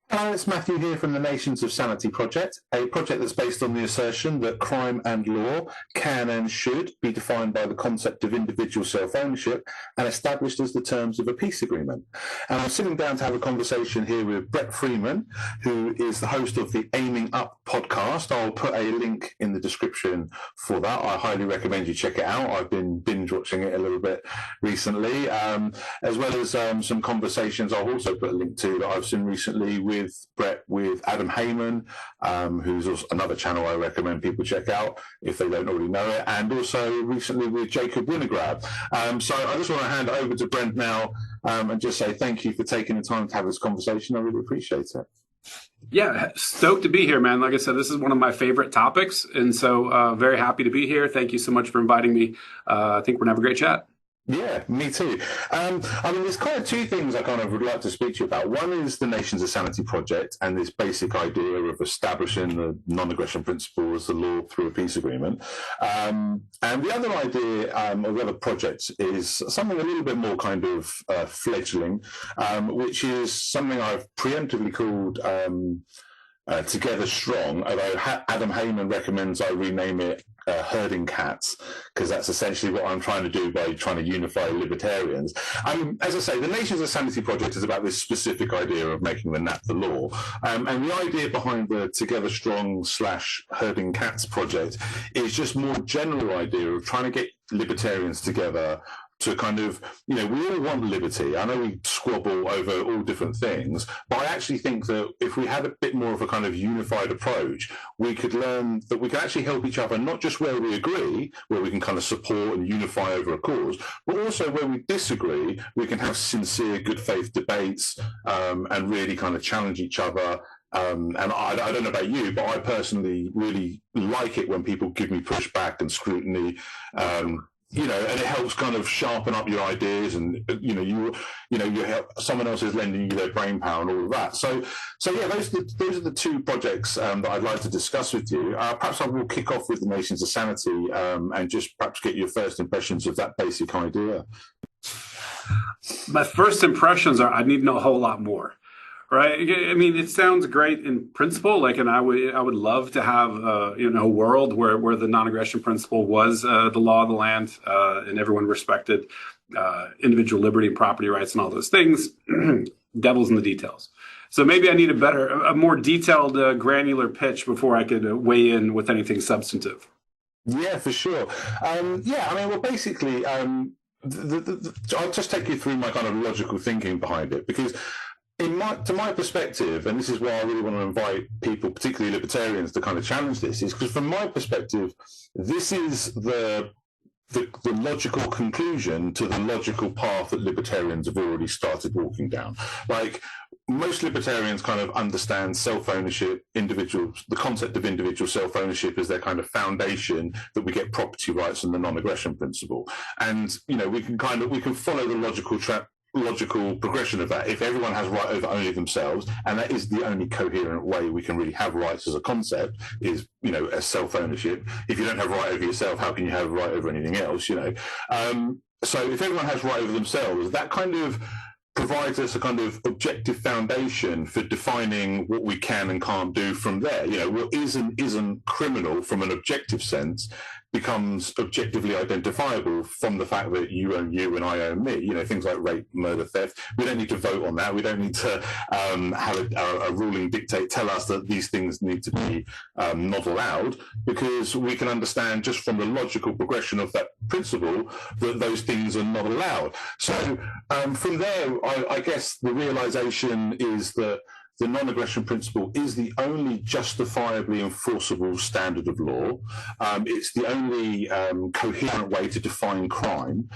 Hello, it's Matthew here from the Nations of Sanity project, a project that's based on the assertion that crime and law can and should be defined by the concept of individual self-ownership and established as the terms of a peace agreement. And I'm sitting down to have a conversation here with Brent Freeman, who is the host of the Aiming Up podcast. I'll put a link in the description for that. I highly recommend you check it out. I've been binge watching it a little bit recently, as well as some conversations I'll also put a link to that I've seen recently with Adam Haman, who's also another channel I recommend people check out if they don't already know it, and also recently with Jacob Winograd. So I just want to hand it over to Brent now and just say thank you for taking the time to have this conversation. I really appreciate it. Yeah, stoked to be here, man. Like I said, this is one of my favorite topics, and so very happy to be here. Thank you so much for inviting me. I think we're going to have a great chat. Yeah, me too. I mean, there's kind of two things I kind of would like to speak to you about. One is the Nations of Sanity project and this basic idea of establishing the non-aggression principle as the law through a peace agreement. And the other idea, or the other project, is something a little bit more kind of fledgling, which is something I've preemptively called Together Strong, although Adam Haman recommends I rename it Herding Cats, because that's essentially what I'm trying to do by trying to unify libertarians. As I say, the Nations of Sanity project is about this specific idea of making the NAP the law. And the idea behind the Together Strong / Herding Cats project is just more general idea of trying to get libertarians together to kind of, we all want liberty. I know we squabble over all different things, but I actually think that if we had a bit more of a kind of unified approach, we could learn that we can actually help each other, not just where we agree, where we can kind of support and unify over a cause, but also where we disagree, we can have sincere, good faith debates and really kind of challenge each other. And I don't know about you, but I personally really like it when people give me pushback and scrutiny. And it helps kind of sharpen up your ideas, and you help someone else is lending you their brain power and all of that. So yeah, those are the two projects that I'd like to discuss with you. Perhaps I will kick off with the Nations of Sanity and just perhaps get your first impressions of that basic idea. My first impressions are I need to know a whole lot more. Right. I mean, it sounds great in principle, and I would love to have a world where the non-aggression principle was the law of the land and everyone respected individual liberty and property rights and all those things. Devil's in the details. So maybe I need a more detailed, granular pitch before I could weigh in with anything substantive. Yeah, for sure. Basically, I'll just take you through my kind of logical thinking behind it, because to my perspective, and this is why I really want to invite people, particularly libertarians, to kind of challenge this, is because from my perspective, this is the logical conclusion to the logical path that libertarians have already started walking down. Like, most libertarians kind of understand self-ownership, the concept of individual self-ownership as their kind of foundation, that we get property rights and the non-aggression principle. And, we can follow the logical progression of that. If everyone has right over only themselves, and that is the only coherent way we can really have rights as a concept, is as self-ownership. If you don't have right over yourself, how can you have right over anything else? So if everyone has right over themselves, that kind of provides us a kind of objective foundation for defining what we can and can't do from there. What isn't criminal from an objective sense becomes objectively identifiable from the fact that you own you and I own me. Things like rape, murder, theft. We don't need to vote on that. We don't need to have a ruling dictate tell us that these things need to be not allowed, because we can understand just from the logical progression of that principle that those things are not allowed. So from there, I guess the realization is that the non-aggression principle is the only justifiably enforceable standard of law. It's the only coherent way to define crime.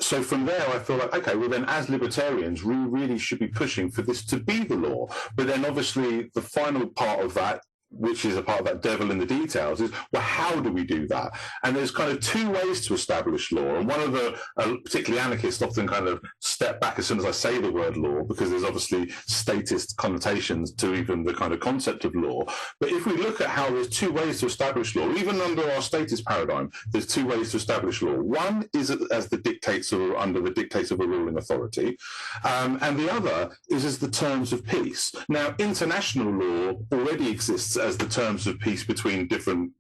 So from there, I feel like, okay, well then as libertarians, we really should be pushing for this to be the law. But then obviously the final part of that which is a part of that devil in the details, is, well, how do we do that? And there's kind of two ways to establish law. And one of the, particularly anarchists, often kind of step back as soon as I say the word law, because there's obviously statist connotations to even the kind of concept of law. But if we look at how there's two ways to establish law, even under our statist paradigm, there's two ways to establish law. One is as the dictates or under the dictates of a ruling authority, and the other is as the terms of peace. Now, international law already exists as the terms of peace between different,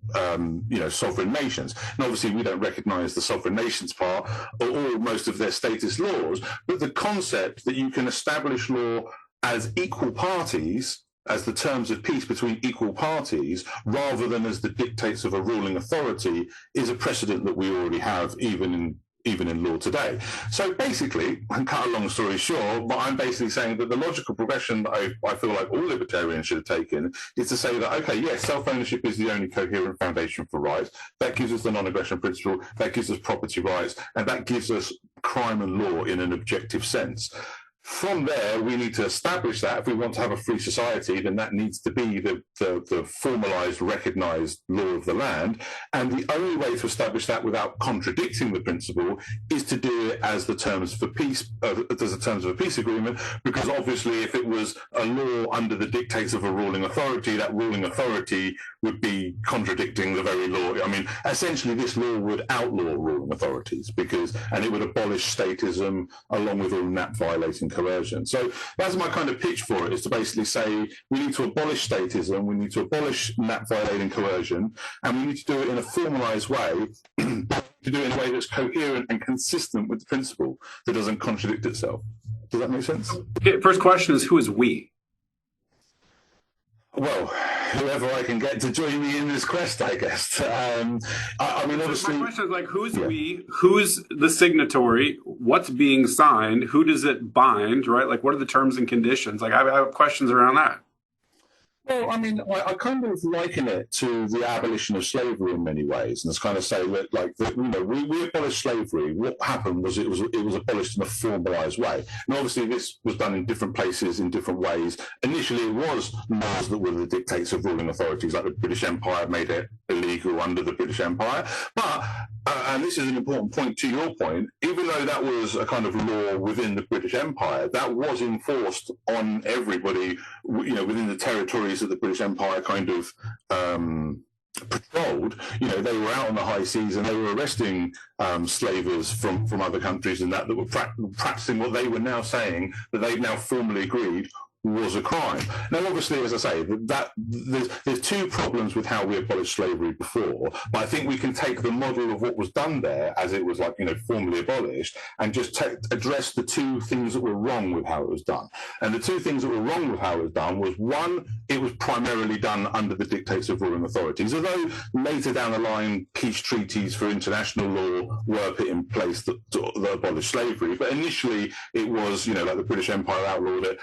sovereign nations. And obviously, we don't recognise the sovereign nations part or most of their statist laws, but the concept that you can establish law as equal parties, as the terms of peace between equal parties, rather than as the dictates of a ruling authority, is a precedent that we already have even in law today. So basically, and cut a long story short, but I'm basically saying that the logical progression that I feel like all libertarians should have taken is to say that, okay, yes, self-ownership is the only coherent foundation for rights. That gives us the non-aggression principle, that gives us property rights, and that gives us crime and law in an objective sense. From there, we need to establish that if we want to have a free society, then that needs to be the formalised, recognised law of the land. And the only way to establish that without contradicting the principle is to do it as the terms for peace, as the terms of a peace agreement. Because obviously, if it was a law under the dictates of a ruling authority, that ruling authority would be contradicting the very law. I mean, essentially, this law would outlaw ruling authorities and it would abolish statism along with all NAP violating coercion. So that's my kind of pitch for it, is to basically say we need to abolish statism, we need to abolish NAP violating coercion, and we need to do it in a formalised way, to do it in a way that's coherent and consistent with the principle that doesn't contradict itself. Does that make sense? Okay, first question is, who is we? Well, whoever I can get to join me in this quest, I guess. I mean, obviously... My question is, like, who's we? Who's the signatory? What's being signed? Who does it bind, right? Like, what are the terms and conditions? Like, I have questions around that. Well, I mean, I kind of liken it to the abolition of slavery in many ways, and it's kind of say that, like, we abolished slavery. What happened was it was abolished in a formalised way, and obviously this was done in different places in different ways. Initially, it was laws that were the dictates of ruling authorities, like the British Empire made it illegal under the British Empire. But and this is an important point to your point, even though that was a kind of law within the British Empire, that was enforced on everybody, within the territories that the British Empire kind of patrolled. They were out on the high seas and they were arresting slavers from other countries and that were practicing what they were now saying that they've now formally agreed was a crime. Now, obviously, as I say, that there's two problems with how we abolished slavery before, but I think we can take the model of what was done there as it was, like, formally abolished, and just address the two things that were wrong with how it was done. And the two things that were wrong with how it was done was, one, it was primarily done under the dictates of ruling authorities, although later down the line, peace treaties for international law were put in place that abolished slavery. But initially, it was, like the British Empire outlawed it,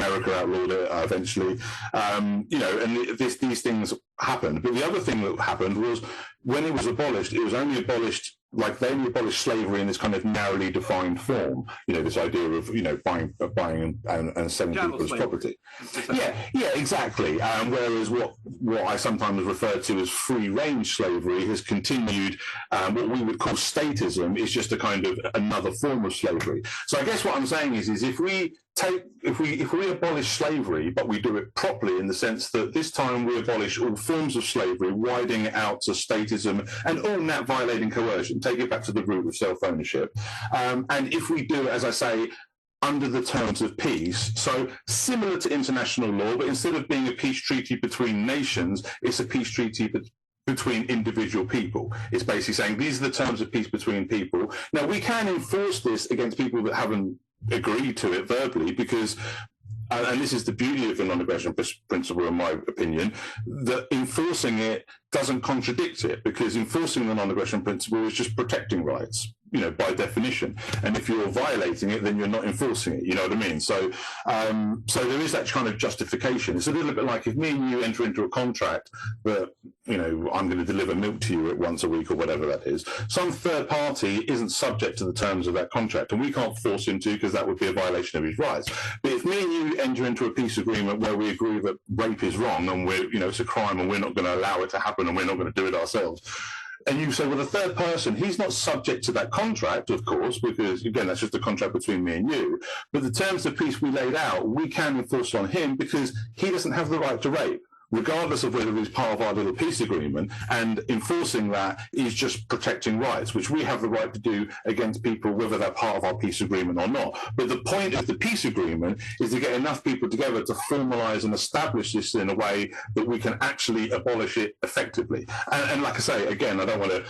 America outlawed it eventually, and these things happened. But the other thing that happened was when it was abolished, it was only abolished, like they only abolished slavery in this kind of narrowly defined form. This idea of buying and selling people's property. Yeah, exactly. Whereas what I sometimes refer to as free range slavery has continued. What we would call statism is just a kind of another form of slavery. So I guess what I'm saying is if we abolish slavery, but we do it properly in the sense that this time we abolish all forms of slavery, widening it out to statism and all NAP violating coercion, take it back to the root of self-ownership. And if we do it, as I say, under the terms of peace, so similar to international law, but instead of being a peace treaty between nations, it's a peace treaty between individual people. It's basically saying these are the terms of peace between people. Now, we can enforce this against people that haven't agreed to it verbally, because and this is the beauty of the non-aggression principle, in my opinion, that enforcing it doesn't contradict it, because enforcing the non-aggression principle is just protecting rights. by definition. And if you're violating it, then you're not enforcing it. You know what I mean? So, so there is that kind of justification. It's a little bit like if me and you enter into a contract that, I'm going to deliver milk to you once a week or whatever that is. Some third party isn't subject to the terms of that contract, and we can't force him to because that would be a violation of his rights. But if me and you enter into a peace agreement where we agree that rape is wrong and it's a crime and we're not going to allow it to happen and we're not going to do it ourselves, and you say, well, the third person, he's not subject to that contract, of course, because, again, that's just a contract between me and you. But the terms of peace we laid out, we can enforce on him because he doesn't have the right to rape, regardless of whether he's part of our little peace agreement. And enforcing that is just protecting rights, which we have the right to do against people, whether they're part of our peace agreement or not. But the point of the peace agreement is to get enough people together to formalise and establish this in a way that we can actually abolish it effectively. And like I say, again, I don't want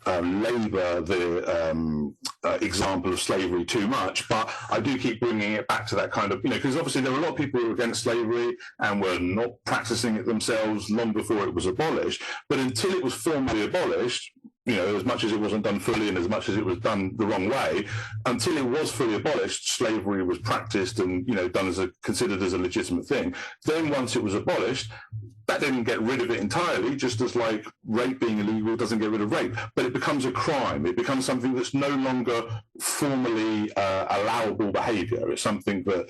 to labour the example of slavery too much, but I do keep bringing it back to that kind of, because obviously there are a lot of people who are against slavery and were not practising it themselves long before it was abolished. But until it was formally abolished, as much as it wasn't done fully and as much as it was done the wrong way, until it was fully abolished, slavery was practiced and, done considered as a legitimate thing. Then once it was abolished, that didn't get rid of it entirely, just as like rape being illegal doesn't get rid of rape, but it becomes a crime. It becomes something that's no longer formally allowable behaviour. It's something that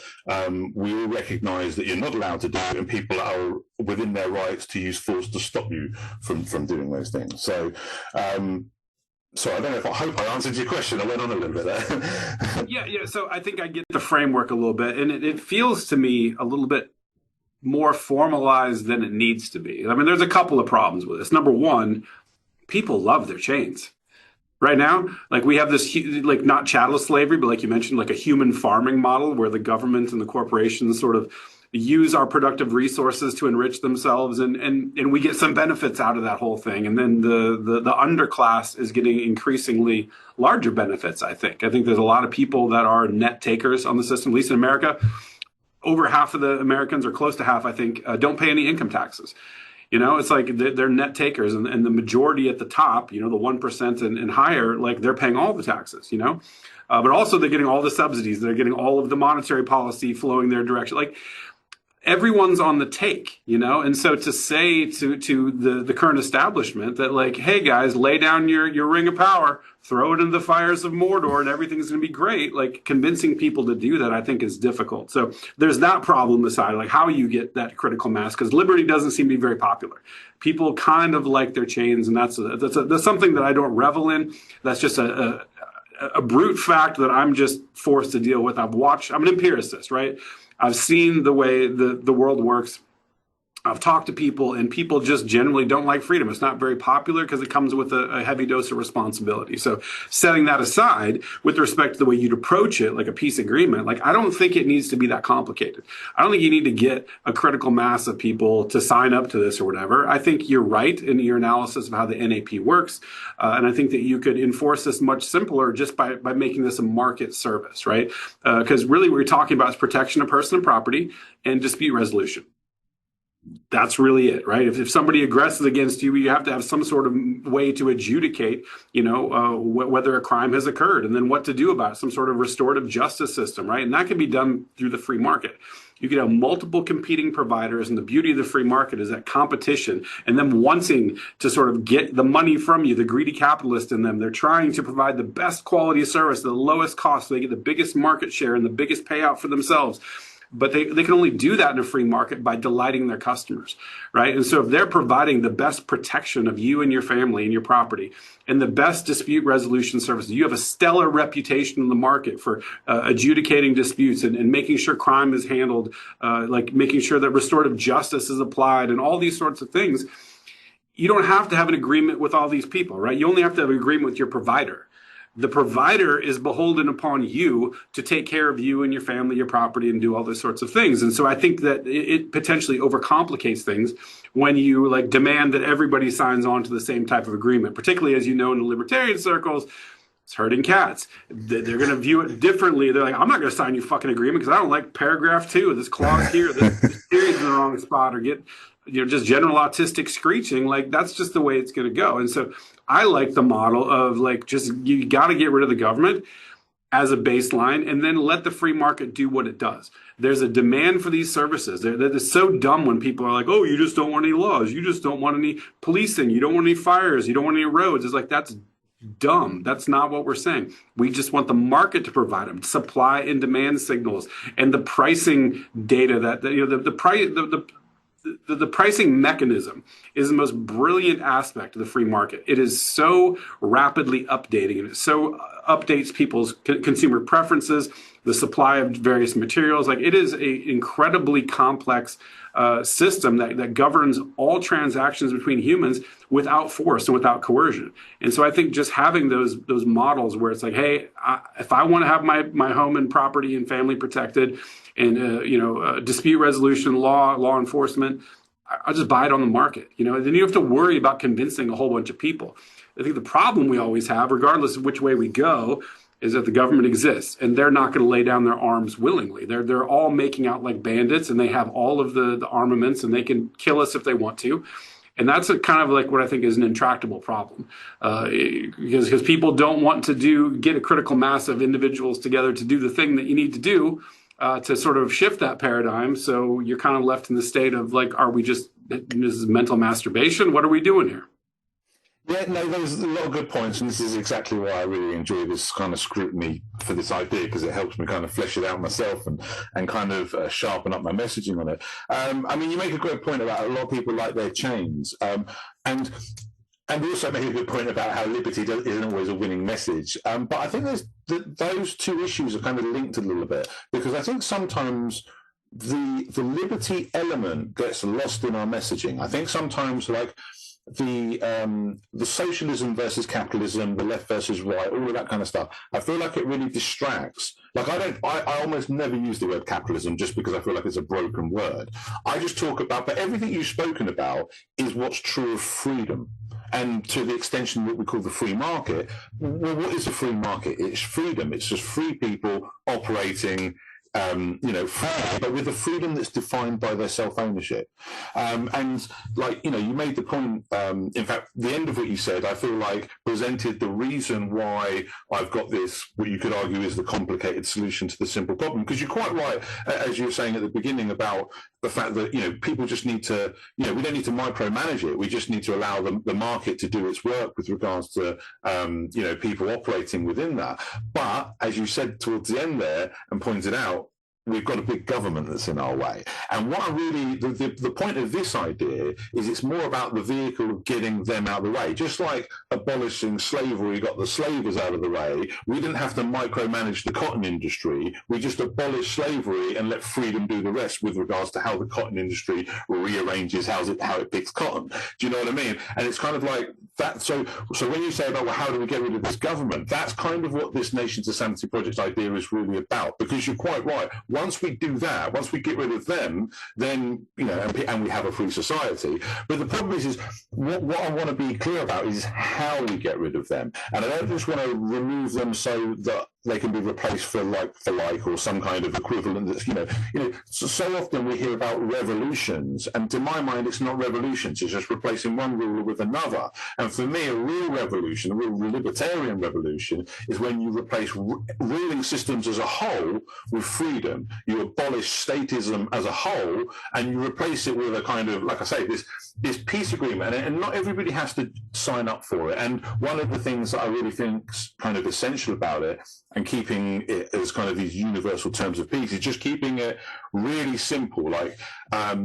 we all recognise that you're not allowed to do, and people are within their rights to use force to stop you from doing those things. So, so I don't know if I hope I answered your question. I went on a little bit there. Yeah. So I think I get the framework a little bit, and it feels to me a little bit more formalized than it needs to be. I mean, there's a couple of problems with this. Number one, people love their chains. Right now, like we have this, like not chattel slavery, but like you mentioned, like a human farming model where the government and the corporations sort of use our productive resources to enrich themselves, and we get some benefits out of that whole thing. And then the underclass is getting increasingly larger benefits, I think. I think there's a lot of people that are net takers on the system, at least in America. Over half of the Americans, or close to half, I think, don't pay any income taxes. It's like they're net takers, and the majority at the top, the 1% and higher, like they're paying all the taxes, but also they're getting all the subsidies. They're getting all of the monetary policy flowing their direction. Like everyone's on the take, and so to say to the current establishment that like, hey guys, lay down your ring of power, throw it into the fires of Mordor and everything's going to be great. Like convincing people to do that, I think is difficult. So there's that problem aside, like how you get that critical mass, because liberty doesn't seem to be very popular. People kind of like their chains, and that's something that I don't revel in. That's just a brute fact that I'm just forced to deal with. I'm an empiricist, right? I've seen the way the world works. I've talked to people, and people just generally don't like freedom. It's not very popular because it comes with a heavy dose of responsibility. So setting that aside, with respect to the way you'd approach it, like a peace agreement, like I don't think it needs to be that complicated. I don't think you need to get a critical mass of people to sign up to this or whatever. I think you're right in your analysis of how the NAP works. And I think that you could enforce this much simpler just by making this a market service, right? Because really what you're talking about is protection of person and property and dispute resolution. That's really it, right? If somebody aggresses against you, you have to have some sort of way to adjudicate, whether a crime has occurred and then what to do about it, some sort of restorative justice system, right? And that can be done through the free market. You could have multiple competing providers, and the beauty of the free market is that competition and them wanting to sort of get the money from you, the greedy capitalist in them. They're trying to provide the best quality of service at the lowest cost so they get the biggest market share and the biggest payout for themselves. But they can only do that in a free market by delighting their customers, right? And so if they're providing the best protection of you and your family and your property and the best dispute resolution services, you have a stellar reputation in the market for adjudicating disputes and making sure crime is handled, like making sure that restorative justice is applied and all these sorts of things. You don't have to have an agreement with all these people, right? You only have to have an agreement with your provider. The provider is beholden upon you to take care of you and your family, your property, and do all those sorts of things. And so I think that it potentially overcomplicates things when you like demand that everybody signs on to the same type of agreement, particularly as you know in the libertarian circles. It's herding cats. They're going to view it differently. They're like, I'm not going to sign you fucking agreement because I don't like paragraph 2 of this clause here. This period's in the wrong spot, or get just general autistic screeching, like that's just the way it's going to go. And so I like the model of like, just, you got to get rid of the government as a baseline, and then let the free market do what it does. There's a demand for these services. It's so dumb when people are like, oh, you just don't want any laws. You just don't want any policing. You don't want any fires. You don't want any roads. It's like, that's dumb. That's not what we're saying. We just want the market to provide them, supply and demand signals, and the pricing data that, the pricing mechanism is the most brilliant aspect of the free market. It is so rapidly updating, and it so updates people's consumer preferences, the supply of various materials. Like, it is an incredibly complex system that governs all transactions between humans without force and without coercion. And so I think just having those models where it's like, hey, if I want to have my home and property and family protected, and dispute resolution law enforcement, I'll just buy it on the market. Then you have to worry about convincing a whole bunch of people. I think the problem we always have, regardless of which way we go, is that the government exists, and they're not going to lay down their arms willingly. They're all making out like bandits, and they have all of the armaments, and they can kill us if they want to. And that's kind of like what I think is an intractable problem, because people don't want to get a critical mass of individuals together to do the thing that you need to do to sort of shift that paradigm. So you're kind of left in the state of like, this is mental masturbation? What are we doing here? Yeah, no, there's a lot of good points, and this is exactly why I really enjoy this kind of scrutiny for this idea, because it helps me kind of flesh it out myself and kind of sharpen up my messaging on it. You make a great point about a lot of people like their chains, and also make a good point about how liberty isn't always a winning message. But I think those two issues are kind of linked a little bit, because I think sometimes the liberty element gets lost in our messaging. I think sometimes, like, the socialism versus capitalism, the left versus right, all of that kind of stuff, I feel like it really distracts. Like, I almost never use the word capitalism, just because I feel like it's a broken word. I just talk about, but everything you've spoken about is what's true of freedom. And to the extension of what we call the free market, well, what is a free market? It's freedom. It's just free people operating free, but with a freedom that's defined by their self-ownership. And like, you made the point, in fact, the end of what you said, I feel like presented the reason why I've got this, what you could argue is the complicated solution to the simple problem. Because you're quite right, as you were saying at the beginning, about the fact that, people just need to, we don't need to micromanage it. We just need to allow the market to do its work with regards to, people operating within that. But as you said towards the end there and pointed out, we've got a big government that's in our way. And what I really, the point of this idea is it's more about the vehicle of getting them out of the way. Just like abolishing slavery got the slavers out of the way, we didn't have to micromanage the cotton industry. We just abolished slavery and let freedom do the rest with regards to how the cotton industry rearranges how it picks cotton. Do you know what I mean? And it's kind of like that. So when you say about, well, how do we get rid of this government? That's kind of what this Nation to Sanity Project idea is really about, because you're quite right. Once we do that, once we get rid of them, then, and we have a free society. But the problem is what I want to be clear about is how we get rid of them. And I don't just want to remove them so that they can be replaced for like, or some kind of equivalent that's, so often we hear about revolutions, and to my mind, it's not revolutions, it's just replacing one ruler with another. And for me, a real revolution, a real libertarian revolution, is when you replace ruling systems as a whole with freedom. You abolish statism as a whole, and you replace it with a kind of, like I say, this peace agreement. And not everybody has to sign up for it. And one of the things that I really think is kind of essential about it, and keeping it as kind of these universal terms of peace, is just keeping it really simple. Like, I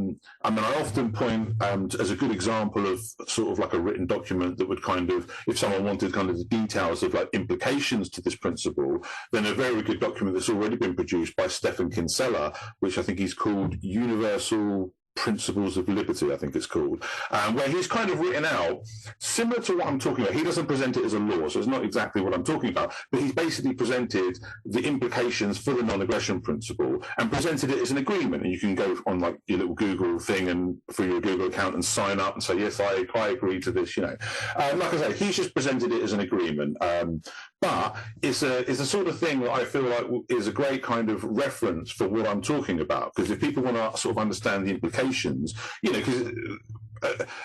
often point as a good example of sort of like a written document that would kind of, if someone wanted kind of the details of like implications to this principle, then a very good document that's already been produced by Stephan Kinsella, which I think he's called Universal Principles of Liberty, I think it's called, where he's kind of written out, similar to what I'm talking about. He doesn't present it as a law, so it's not exactly what I'm talking about, but he's basically presented the implications for the non-aggression principle and presented it as an agreement. And you can go on like your little Google thing and for your Google account and sign up and say, yes, I agree to this, Like I say, he's just presented it as an agreement. But it's a sort of thing that I feel like is a great kind of reference for what I'm talking about. Because if people want to sort of understand the implications, because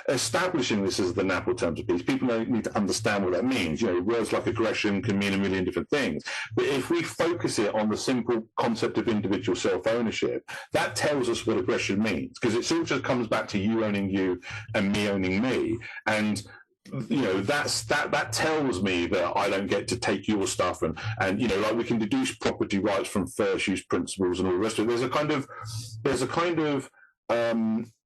establishing this as the NAPO terms of peace, people need to understand what that means. Words like aggression can mean a million different things. But if we focus it on the simple concept of individual self-ownership, that tells us what aggression means. Because it sort of just comes back to you owning you and me owning me. And that tells me that I don't get to take your stuff, and like we can deduce property rights from first use principles and all the rest of it. There's a kind of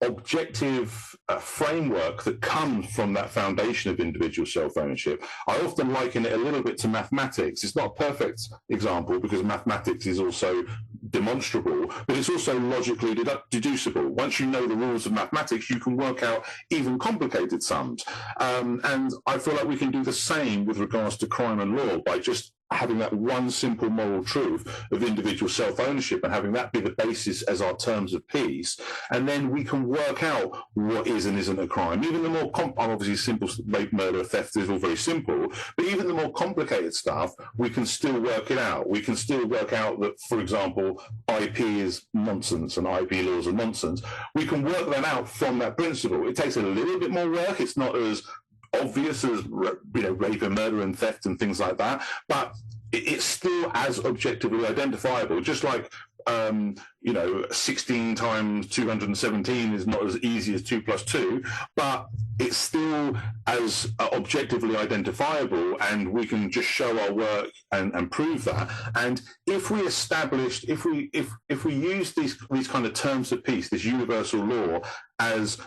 objective framework that comes from that foundation of individual self-ownership. I often liken it a little bit to mathematics. It's not a perfect example because mathematics is also demonstrable, but it's also logically deducible. Once you know the rules of mathematics, you can work out even complicated sums. And I feel like we can do the same with regards to crime and law by just having that one simple moral truth of individual self-ownership and having that be the basis as our terms of peace. And then we can work out what is and isn't a crime. Even the more, obviously simple rape, murder, theft is all very simple, but even the more complicated stuff, we can still work it out. We can still work out that, for example, IP is nonsense and IP laws are nonsense. We can work that out from that principle. It takes a little bit more work. It's not as obvious as rape and murder and theft and things like that, but it's still as objectively identifiable. Just like 16 times 217 is not as easy as 2 plus 2, but it's still as objectively identifiable, and we can just show our work and prove that. And if we use these kind of terms of peace, this universal law, as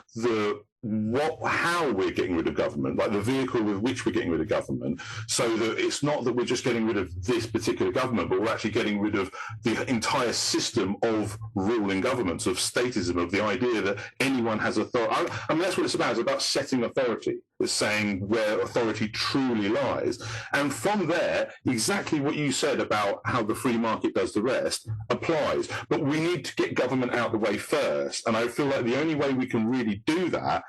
how we're getting rid of government, like the vehicle with which we're getting rid of government, so that it's not that we're just getting rid of this particular government, but we're actually getting rid of the entire system of ruling governments, of statism, of the idea that anyone has authority. I mean, that's what it's about. It's about setting authority. It's saying where authority truly lies. And from there, exactly what you said about how the free market does the rest applies. But we need to get government out of the way first. And I feel like the only way we can really do that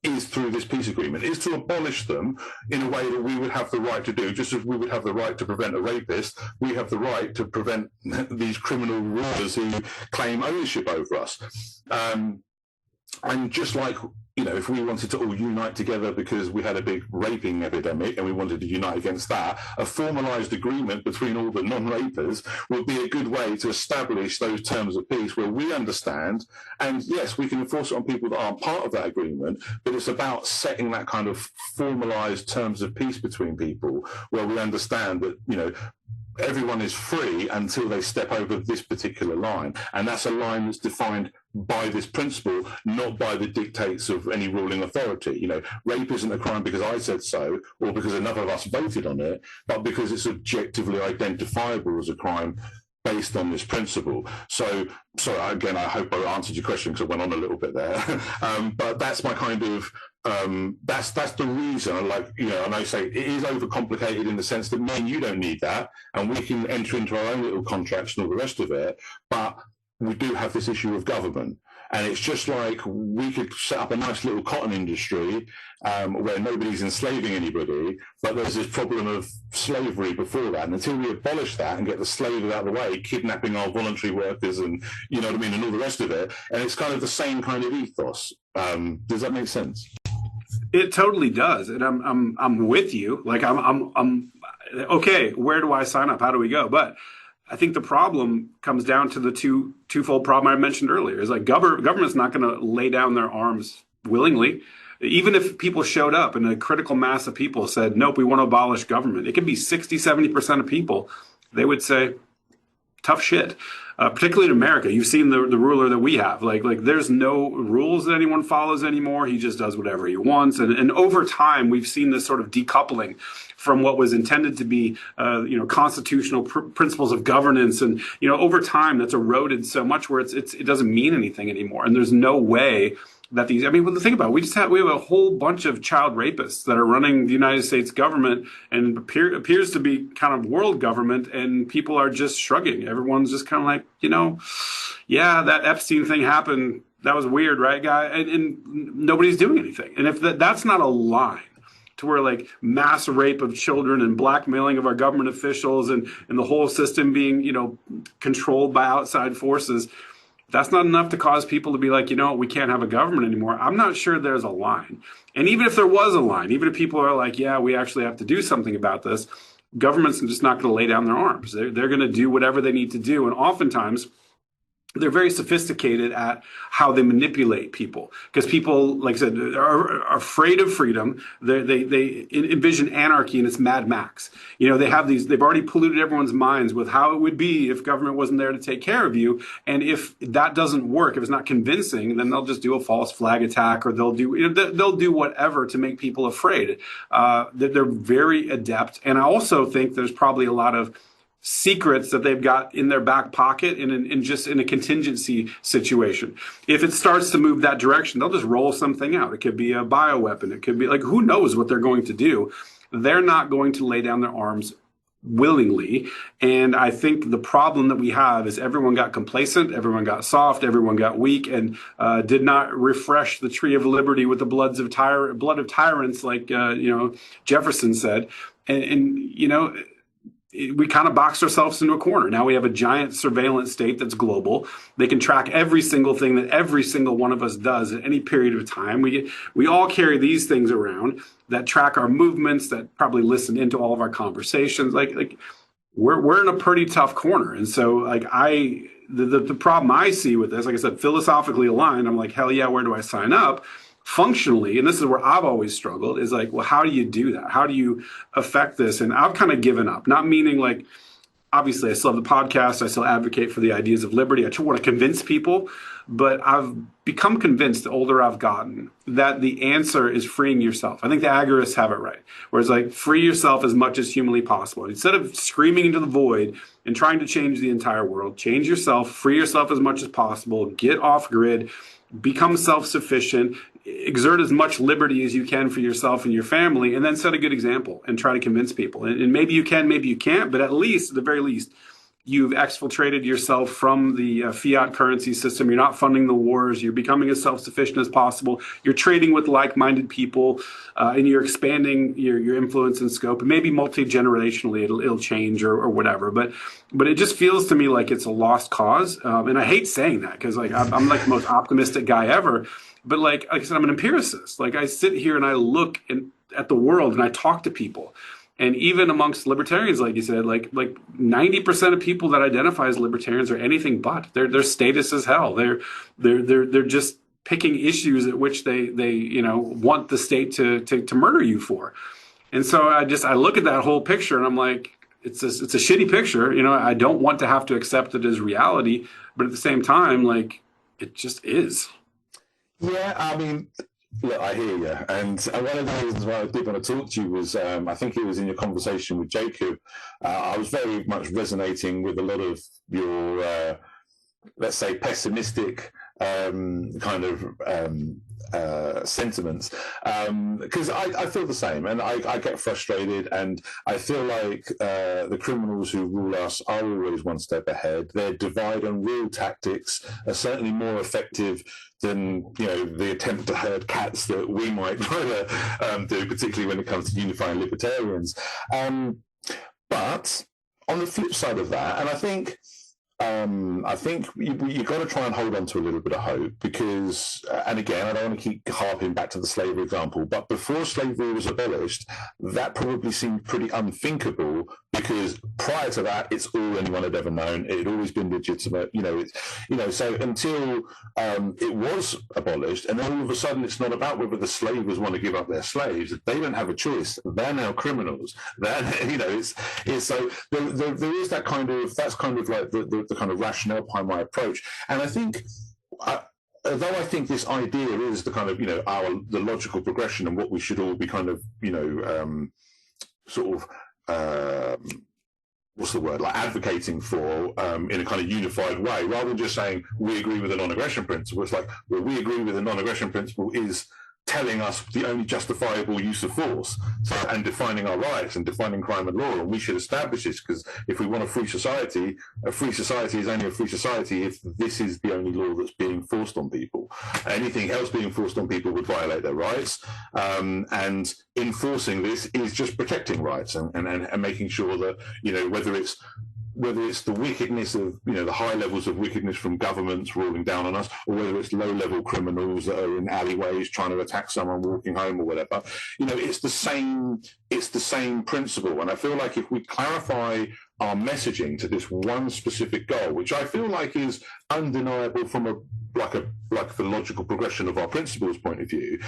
is through this peace agreement, is to abolish them in a way that we would have the right to do. Just as we would have the right to prevent a rapist, we have the right to prevent these criminal rulers who claim ownership over us. And just like, if we wanted to all unite together because we had a big raping epidemic and we wanted to unite against that, a formalised agreement between all the non-rapers would be a good way to establish those terms of peace where we understand, and yes, we can enforce it on people that aren't part of that agreement, but it's about setting that kind of formalised terms of peace between people where we understand that, everyone is free until they step over this particular line. And that's a line that's defined by this principle, not by the dictates of any ruling authority. Rape isn't a crime because I said so, or because enough of us voted on it, but because it's objectively identifiable as a crime based on this principle. So again, I hope I answered your question because I went on a little bit there. But that's my kind of, that's the reason. And I say it is overcomplicated in the sense that me and you don't need that, and we can enter into our own little contracts and all the rest of it. But we do have this issue of government. And it's just like we could set up a nice little cotton industry where nobody's enslaving anybody, but there's this problem of slavery before that. And until we abolish that and get the slavery out of the way, kidnapping our voluntary workers and, and all the rest of it, and it's kind of the same kind of ethos. Does that make sense? It totally does. And I'm with you. Like I'm okay, where do I sign up? How do we go? But I think the problem comes down to the twofold problem I mentioned earlier. Is like government's not going to lay down their arms willingly. Even if people showed up and a critical mass of people said, nope, we want to abolish government, it could be 60, 70% of people. They would say, tough shit. Particularly in America, you've seen the ruler that we have. Like there's no rules that anyone follows anymore. He just does whatever he wants. And over time, we've seen this sort of decoupling from what was intended to be, constitutional principles of governance. And, over time, that's eroded so much where it doesn't mean anything anymore. And there's no way that think about it. We have a whole bunch of child rapists that are running the United States government and appears to be kind of world government, and people are just shrugging. Everyone's just kind of like, yeah, that Epstein thing happened. That was weird, right, guy? And nobody's doing anything. And if that's not a line to to where like mass rape of children and blackmailing of our government officials and the whole system being, controlled by outside forces, that's not enough to cause people to be like, we can't have a government anymore. I'm not sure there's a line. And even if there was a line, even if people are like, yeah, we actually have to do something about this, governments are just not going to lay down their arms. They're going to do whatever they need to do. And oftentimes, they're very sophisticated at how they manipulate people, because people, like I said, are afraid of freedom. They envision anarchy and it's Mad Max. They've already polluted everyone's minds with how it would be if government wasn't there to take care of you. And if that doesn't work, if it's not convincing, then they'll just do a false flag attack, or they'll do whatever to make people afraid. They're very adept. And I also think there's probably a lot of secrets that they've got in their back pocket in just in a contingency situation. If it starts to move that direction, they'll just roll something out. It could be a bioweapon. It could be like, who knows what they're going to do. They're not going to lay down their arms willingly. And I think the problem that we have is everyone got complacent, everyone got soft, everyone got weak, and did not refresh the tree of liberty with the blood of tyrants, like Jefferson said. And we kind of boxed ourselves into a corner. Now we have a giant surveillance state that's global. They can track every single thing that every single one of us does at any period of time. We all carry these things around that track our movements, that probably listen into all of our conversations. Like we're in a pretty tough corner. And so like the problem I see with this, like I said, philosophically aligned, I'm like, hell yeah, where do I sign up? Functionally, and this is where I've always struggled, is like, well, how do you do that? How do you affect this? And I've kind of given up, not meaning like, obviously I still have the podcast, I still advocate for the ideas of liberty, I want to convince people, but I've become convinced the older I've gotten that the answer is freeing yourself. I think the agorists have it right, where it's like, free yourself as much as humanly possible. Instead of screaming into the void and trying to change the entire world, change yourself, free yourself as much as possible, get off grid, become self-sufficient, exert as much liberty as you can for yourself and your family, and then set a good example and try to convince people. And maybe you can, maybe you can't, but at the very least, you've exfiltrated yourself from the fiat currency system. You're not funding the wars. You're becoming as self-sufficient as possible. You're trading with like-minded people, and you're expanding your influence and scope. And maybe multi-generationally it'll change or whatever. But it just feels to me like it's a lost cause. And I hate saying that, because like I'm like the most optimistic guy ever. But like I said, I'm an empiricist. Like I sit here and I look at the world and I talk to people. And even amongst libertarians, like you said, like 90% of people that identify as libertarians are anything but. They're status as hell. They're just picking issues at which they want the state to murder you for. And so I look at that whole picture and I'm like, it's a shitty picture. I don't want to have to accept it as reality, but at the same time, like it just is. Yeah, I mean, look, I hear you. And one of the reasons why I did want to talk to you was, I think it was in your conversation with Jacob, I was very much resonating with a lot of your, let's say, pessimistic kind of sentiments, because I feel the same, and I get frustrated, and I feel like the criminals who rule us are always one step ahead. Their divide and rule tactics are certainly more effective than the attempt to herd cats that we might try to do, particularly when it comes to unifying libertarians. But on the flip side of that, and I think you've got to try and hold on to a little bit of hope, because, and again, I don't want to keep harping back to the slavery example, but before slavery was abolished, that probably seemed pretty unthinkable, because prior to that, it's all anyone had ever known. It had always been legitimate, so until it was abolished, and then all of a sudden it's not about whether the slavers want to give up their slaves. They don't have a choice. They're now criminals. It's so there is that kind of, that's kind of like the kind of rationale behind my approach. And I think, although I think this idea is the kind of, the logical progression and what we should all be kind of, what's the word, like advocating for in a kind of unified way, rather than just saying we agree with the non-aggression principle. It's like, well, we agree with the non-aggression principle is telling us the only justifiable use of force, and defining our rights and defining crime and law, and we should establish this, because if we want a free society is only a free society if this is the only law that's being forced on people. Anything else being forced on people would violate their rights, and enforcing this is just protecting rights and making sure that, whether it's the wickedness of, the high levels of wickedness from governments ruling down on us, or whether it's low-level criminals that are in alleyways trying to attack someone walking home or whatever, it's the same principle. And I feel like if we clarify our messaging to this one specific goal, which I feel like is undeniable from the logical progression of our principles point of view,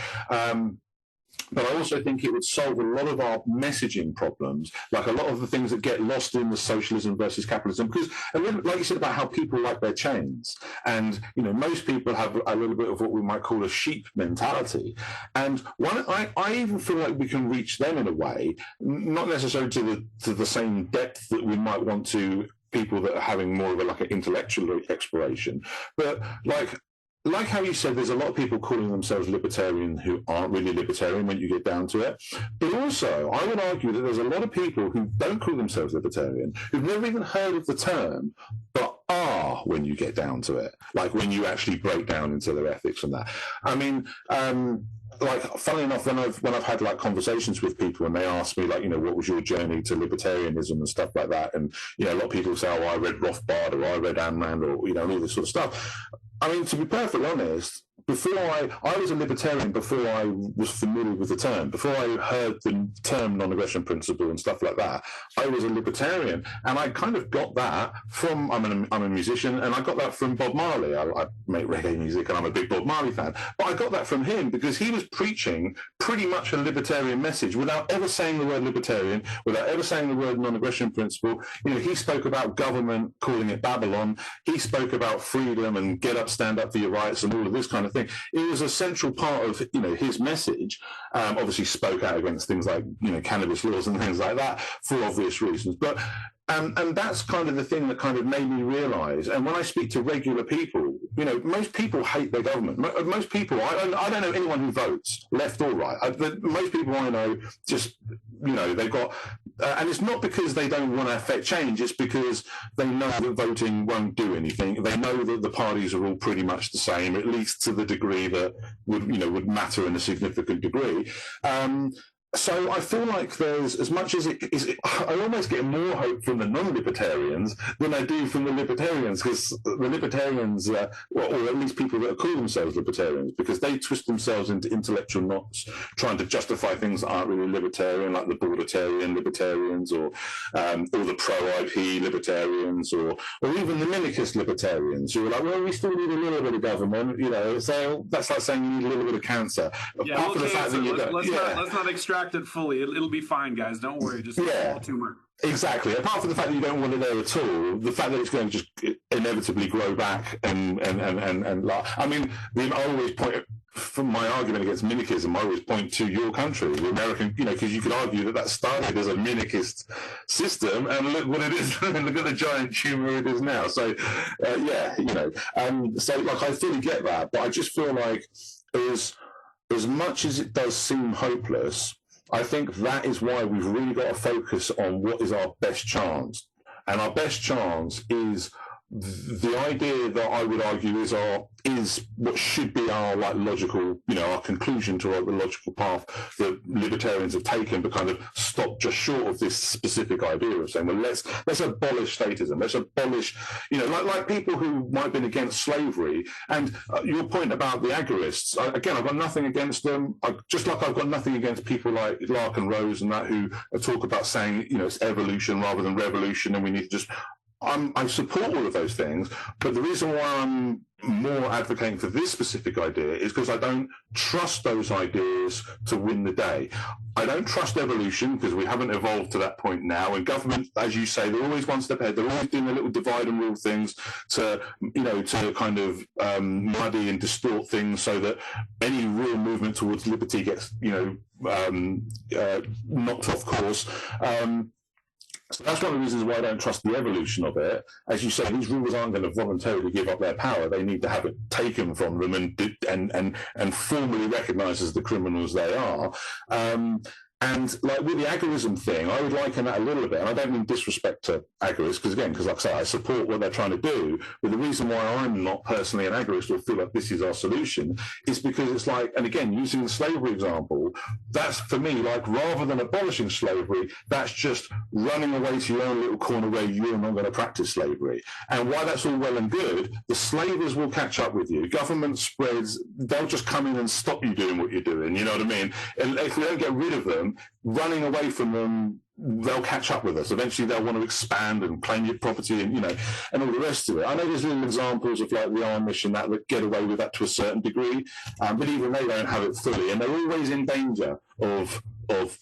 but I also think it would solve a lot of our messaging problems, like a lot of the things that get lost in the socialism versus capitalism. Because, like you said about how people like their chains, and most people have a little bit of what we might call a sheep mentality. And I even feel like we can reach them in a way, not necessarily to the same depth that we might want to people that are having more of an intellectual exploration, but like how you said, there's a lot of people calling themselves libertarian who aren't really libertarian when you get down to it. But also, I would argue that there's a lot of people who don't call themselves libertarian, who've never even heard of the term, but are when you get down to it. Like when you actually break down into their ethics and that. I mean, funnily enough, when I've had conversations with people and they ask me what was your journey to libertarianism and stuff like that, and a lot of people say, oh, I read Rothbard or I read Ayn Rand or all this sort of stuff. I mean, to be perfectly honest, before I was a libertarian before I was familiar with the term. Before I heard the term non-aggression principle and stuff like that, I was a libertarian, and I kind of got that from. I'm a musician, and I got that from Bob Marley. I make reggae music, and I'm a big Bob Marley fan. But I got that from him because he was preaching pretty much a libertarian message without ever saying the word libertarian, without ever saying the word non-aggression principle. He spoke about government, calling it Babylon. He spoke about freedom and get up, stand up for your rights, and all of this kind of thing. It was a central part of his message. Obviously spoke out against things like cannabis laws and things like that for obvious reasons, but and that's kind of the thing that kind of made me realise. And when I speak to regular people, most people hate their government. Most people, I don't know anyone who votes, left or right. Most people I know just, they've got, and it's not because they don't want to affect change, it's because they know that voting won't do anything. They know that the parties are all pretty much the same, at least to the degree that would matter in a significant degree. So I feel like there's, as much as I almost get more hope from the non-libertarians than I do from the libertarians, because the libertarians, or at least people that call themselves libertarians, because they twist themselves into intellectual knots, trying to justify things that aren't really libertarian, like the bordertarian libertarians, or the pro-IP libertarians, or even the minarchist libertarians, who are like, well, we still need a little bit of government, so that's like saying you need a little bit of cancer. Yeah, apart from the fact that let's not extract it fully. It'll be fine, guys. Don't worry. Just a small tumor. Exactly. Apart from the fact that you don't want it there at all, the fact that it's going to just inevitably grow back and I mean, I always point from my argument against minarchism. I always point to your country, the American. Because you could argue that started as a minarchist system, and look what it is. Look at the giant tumor it is now. So, so I fully get that, but I just feel like as much as it does seem hopeless, I think that is why we've really got to focus on what is our best chance. And our best chance is the idea that I would argue is what should be our logical, our conclusion to the logical path that libertarians have taken, but kind of stop just short of this specific idea of saying, well, let's abolish statism, let's abolish, like people who might have been against slavery. And your point about the agorists, again, I've got nothing against them. Just like I've got nothing against people like Lark and Rose and that who talk about saying, it's evolution rather than revolution, and we need to just. I support all of those things, but the reason why I'm more advocating for this specific idea is because I don't trust those ideas to win the day. I don't trust evolution because we haven't evolved to that point now. And government, as you say, they're always one step ahead. They're always doing a little divide and rule things to kind of muddy and distort things so that any real movement towards liberty gets, knocked off course. So that's one of the reasons why I don't trust the evolution of it. As you say, these rulers aren't going to voluntarily give up their power. They need to have it taken from them and formally recognised as the criminals they are. And like with the agorism thing, I would liken that a little bit, and I don't mean disrespect to agorists, because like I say, I support what they're trying to do, but the reason why I'm not personally an agorist or feel like this is our solution is because it's like, and again, using the slavery example, that's for me, like, rather than abolishing slavery, that's just running away to your own little corner where you're not going to practice slavery. And while that's all well and good, the slavers will catch up with you. Government spreads, they'll just come in and stop you doing what you're doing, you know what I mean? And if we don't get rid of them, running away from them, they'll catch up with us. Eventually they'll want to expand and claim your property and, you know, and all the rest of it. I know there's little examples of like the Amish and that get away with that to a certain degree, but even they don't have it fully. And they're always in danger of,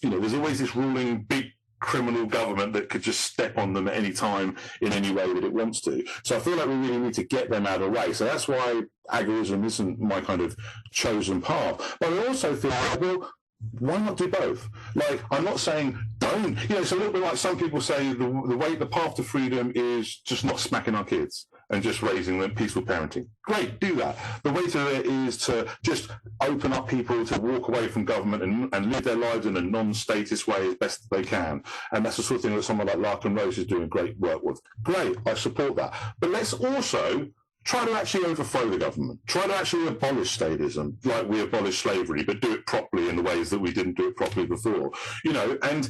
you know, there's always this ruling big criminal government that could just step on them at any time in any way that it wants to. So I feel like we really need to get them out of the way. So that's why agorism isn't my kind of chosen path. But I also feel like, well, why not do both? Like, I'm not saying don't. You know, it's a little bit like some people say the path to freedom is just not smacking our kids and just raising them, peaceful parenting. Great, do that. The way to it is to just open up people to walk away from government and live their lives in a non-statist way as best they can. And that's the sort of thing that someone like Larkin Rose is doing great work with. Great, I support that. But let's also try to actually overthrow the government. Try to actually abolish statism, like we abolished slavery, but do it properly in the ways that we didn't do it properly before. You know, and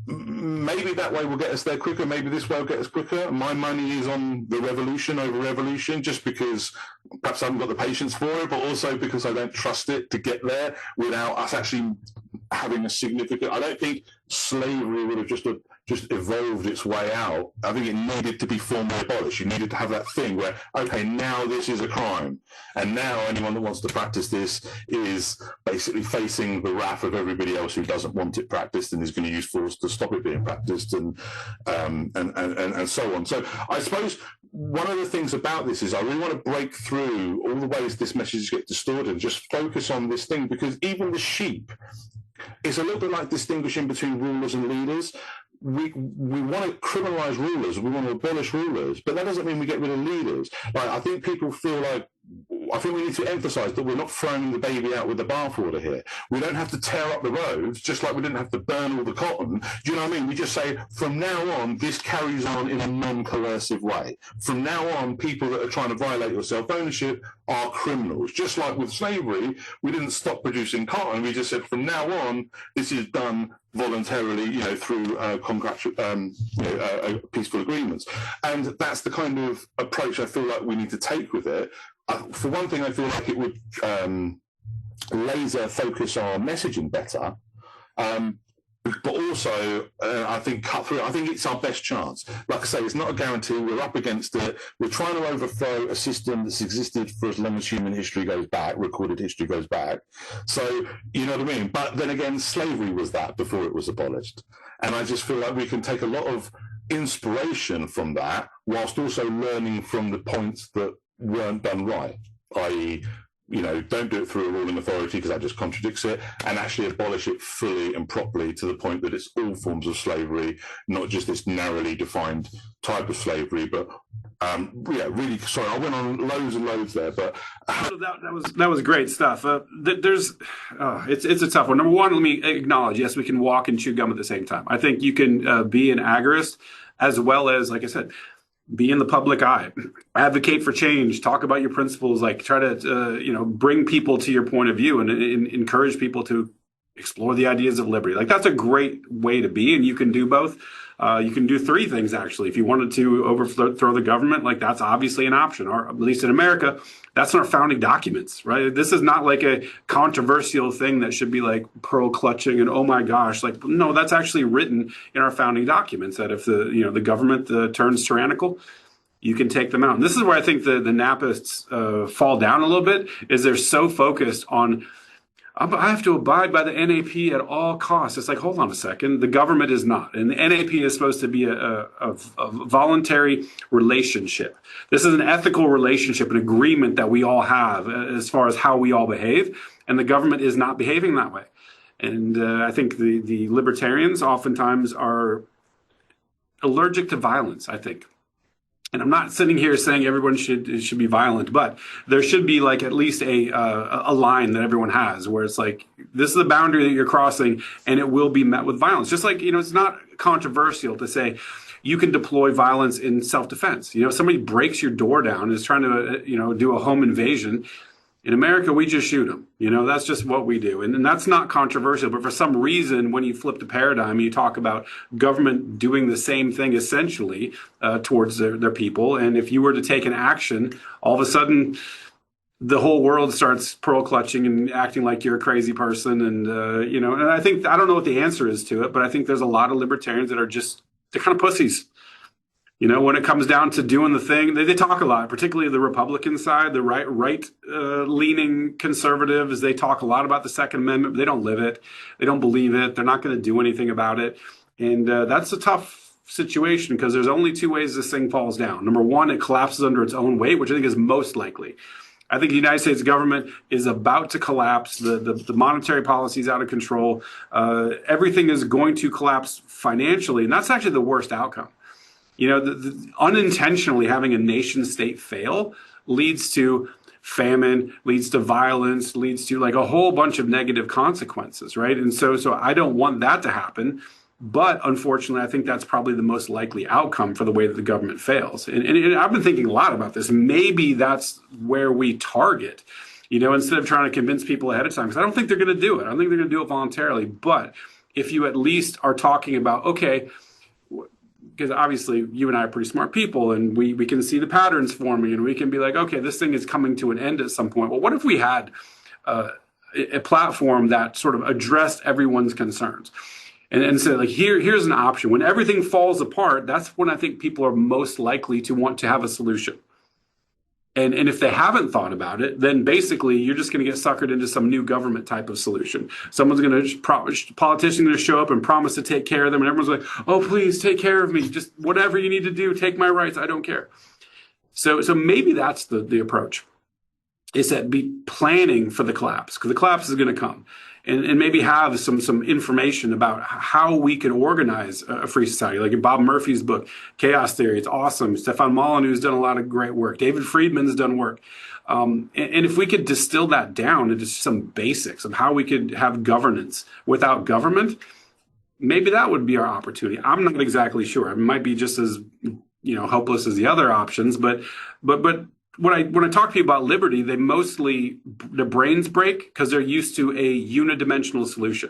maybe that way will get us there quicker. Maybe this way will get us quicker. My money is on the revolution over evolution, just because perhaps I haven't got the patience for it, but also because I don't trust it to get there without us actually having a significant. I don't think slavery would have just evolved its way out. I think it needed to be formally abolished. You needed to have that thing where, okay, now this is a crime, and now anyone that wants to practice this is basically facing the wrath of everybody else who doesn't want it practiced and is going to use force to stop it being practiced, and so on. So I suppose one of the things about this is I really want to break through all the ways this message gets distorted and just focus on this thing, because even the sheep, it's a little bit like distinguishing between rulers and leaders. We want to criminalize rulers, we want to abolish rulers, but that doesn't mean we get rid of leaders. Like, I think people feel like, I think we need to emphasize that we're not throwing the baby out with the bathwater here. We don't have to tear up the roads, just like we didn't have to burn all the cotton. Do you know what I mean? We just say, from now on, this carries on in a non-coercive way. From now on, people that are trying to violate your self-ownership are criminals. Just like with slavery, we didn't stop producing cotton. We just said, from now on, this is done voluntarily, you know, through peaceful agreements. And that's the kind of approach I feel like we need to take with it. For one thing, I feel like it would laser focus our messaging better, but also I think cut through. I think it's our best chance. Like I say, it's not a guarantee. We're up against it. We're trying to overthrow a system that's existed for as long as human history goes back, recorded history goes back. So, you know what I mean? But then again, slavery was that before it was abolished. And I just feel like we can take a lot of inspiration from that, whilst also learning from the points that weren't done right, i.e., you know, don't do it through a ruling authority because that just contradicts it, and actually abolish it fully and properly to the point that it's all forms of slavery, not just this narrowly defined type of slavery. But yeah, really sorry, I went on loads and loads there, but that was great stuff. It's a tough one. Number one, let me acknowledge, yes, we can walk and chew gum at the same time. I think you can be an agorist as well as, like I said, be in the public eye, advocate for change, talk about your principles, like try to, bring people to your point of view and encourage people to explore the ideas of liberty. Like, that's a great way to be. And you can do both. You can do three things, actually. If you wanted to overthrow the government, like, that's obviously an option, or at least in America, that's in our founding documents, right? This is not like a controversial thing that should be like pearl clutching and, oh my gosh, like, no, that's actually written in our founding documents, that if the government turns tyrannical, you can take them out. And this is where I think the Napists fall down a little bit, is they're so focused on, I have to abide by the NAP at all costs. It's like, hold on a second. The government is not. And the NAP is supposed to be a voluntary relationship. This is an ethical relationship, an agreement that we all have as far as how we all behave. And the government is not behaving that way. And I think the libertarians oftentimes are allergic to violence, I think. And I'm not sitting here saying everyone should be violent, but there should be like at least a line that everyone has where it's like, this is the boundary that you're crossing and it will be met with violence. Just like, it's not controversial to say you can deploy violence in self-defense. If somebody breaks your door down and is trying to, do a home invasion, in America, we just shoot them. That's just what we do. And that's not controversial. But for some reason, when you flip the paradigm, you talk about government doing the same thing essentially towards their people. And if you were to take an action, all of a sudden, the whole world starts pearl clutching and acting like you're a crazy person. And, and I don't know what the answer is to it, but I think there's a lot of libertarians that are they're kind of pussies. When it comes down to doing the thing, they talk a lot, particularly the Republican side, the right-leaning conservatives. They talk a lot about the Second Amendment, but they don't live it. They don't believe it. They're not going to do anything about it. And that's a tough situation because there's only two ways this thing falls down. Number one, it collapses under its own weight, which I think is most likely. I think the United States government is about to collapse. The monetary policy is out of control. Everything is going to collapse financially, and that's actually the worst outcome. Unintentionally having a nation state fail leads to famine, leads to violence, leads to like a whole bunch of negative consequences, right? And so I don't want that to happen. But unfortunately, I think that's probably the most likely outcome for the way that the government fails. And I've been thinking a lot about this. Maybe that's where we target, instead of trying to convince people ahead of time, because I don't think they're going to do it. I don't think they're going to do it voluntarily. But if you at least are talking about, okay, because obviously you and I are pretty smart people and we can see the patterns forming and we can be like, okay, this thing is coming to an end at some point. Well, what if we had a platform that sort of addressed everyone's concerns and said, like, here's an option. When everything falls apart, that's when I think people are most likely to want to have a solution. And if they haven't thought about it, then basically you're just going to get suckered into some new government type of solution. Someone's going to, politicians going to show up and promise to take care of them. And everyone's like, oh, please take care of me. Just whatever you need to do, take my rights. I don't care. So maybe that's the approach, is that be planning for the collapse, because the collapse is going to come. And maybe have some information about how we can organize a free society. Like in Bob Murphy's book, Chaos Theory, it's awesome. Stephan Molyneux's done a lot of great work. David Friedman's done work. And if we could distill that down into some basics of how we could have governance without government, maybe that would be our opportunity. I'm not exactly sure. It might be just as hopeless as the other options, but when I talk to people about liberty, their brains break because they're used to a unidimensional solution.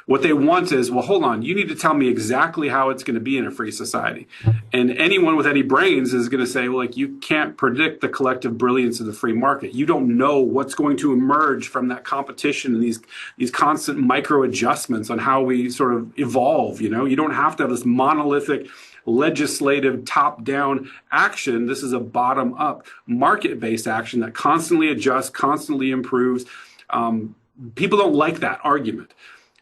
What they want is, well, hold on, you need to tell me exactly how it's going to be in a free society. And anyone with any brains is going to say, well, like, you can't predict the collective brilliance of the free market. You don't know what's going to emerge from that competition and these constant micro adjustments on how we sort of evolve. You don't have to have this monolithic legislative top-down action. This is a bottom-up market-based action that constantly adjusts, constantly improves. People don't like that argument.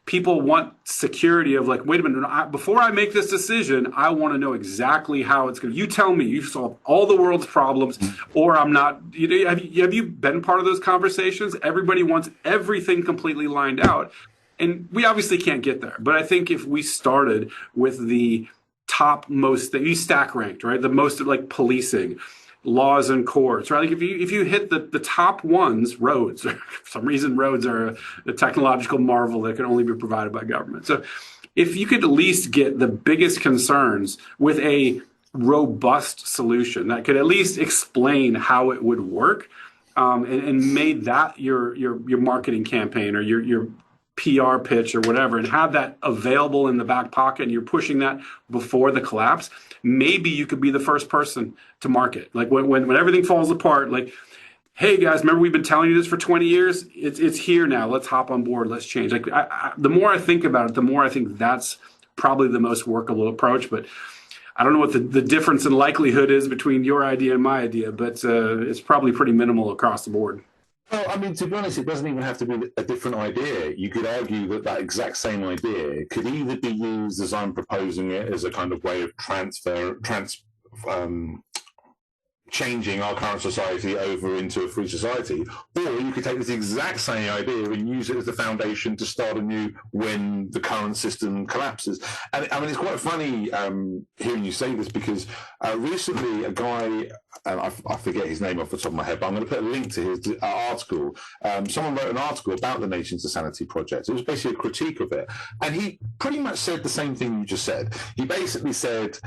People want security of like, wait a minute, before I make this decision, I want to know exactly how it's going to. You tell me you solve all the world's problems, or I'm not. Have you been part of those conversations? Everybody wants everything completely lined out, and we obviously can't get there. But I think if we started with the topmost thing, you stack ranked, right? The most of like policing, laws and courts, right? Like if you hit the top ones, roads, for some reason roads are a technological marvel that can only be provided by government. So if you could at least get the biggest concerns with a robust solution that could at least explain how it would work, and made that your marketing campaign or your PR pitch or whatever, and have that available in the back pocket, and you're pushing that before the collapse, maybe you could be the first person to market. Like when everything falls apart, like, hey guys, remember we've been telling you this for 20 years? It's here now. Let's hop on board. Let's change. Like the more I think about it, the more I think that's probably the most workable approach. But I don't know what the difference in likelihood is between your idea and my idea, but it's probably pretty minimal across the board. Well, I mean, to be honest, it doesn't even have to be a different idea. You could argue that exact same idea could either be used, as I'm proposing it, as a kind of way of changing our current society over into a free society, or you could take this exact same idea and use it as the foundation to start anew when the current system collapses. And I mean, it's quite funny hearing you say this, because recently a guy, and I forget his name off the top of my head, but I'm going to put a link to his article. Someone wrote an article about the Nations to Sanity project. It was basically a critique of it, and he pretty much said the same thing you just said. He basically said,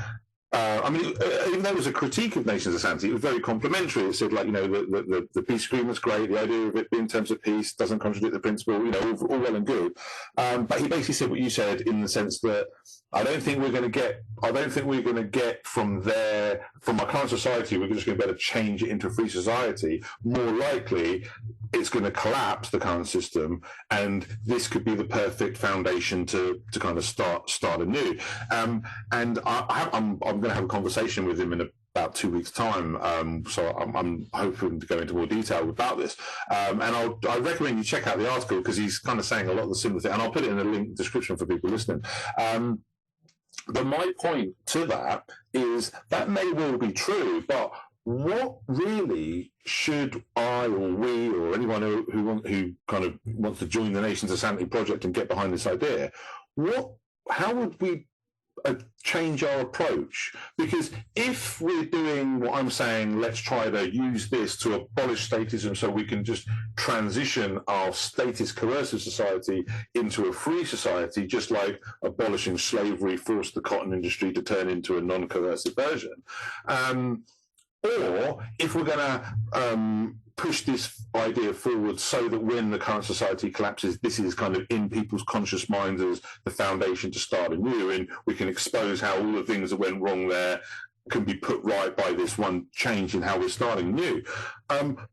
I mean, even though it was a critique of Nations of Sanity, it was very complimentary. It said, like, you know, the peace agreement's great. The idea of it in terms of peace doesn't contradict the principle. You know, all well and good. But he basically said what you said, in the sense that I don't think we're going to get from our current society, we're just going to be able to change it into a free society. More likely, it's going to collapse the current system, and this could be the perfect foundation to kind of start anew. And I'm going to have a conversation with him in about 2 weeks' time, so I'm hoping to go into more detail about this. And I recommend you check out the article, because he's kind of saying a lot of the similar things, and I'll put it in the link description for people listening. But my point to that is that may well be true, but what really should I or we or anyone who kind of wants to join the Nations of Sanity project and get behind this idea, how would we change our approach? Because if we're doing what I'm saying, let's try to use this to abolish statism so we can just transition our statist coercive society into a free society, just like abolishing slavery forced the cotton industry to turn into a non-coercive version. Or if we're going to push this idea forward so that when the current society collapses, this is kind of in people's conscious minds as the foundation to start anew, and we can expose how all the things that went wrong there can be put right by this one change in how we're starting new.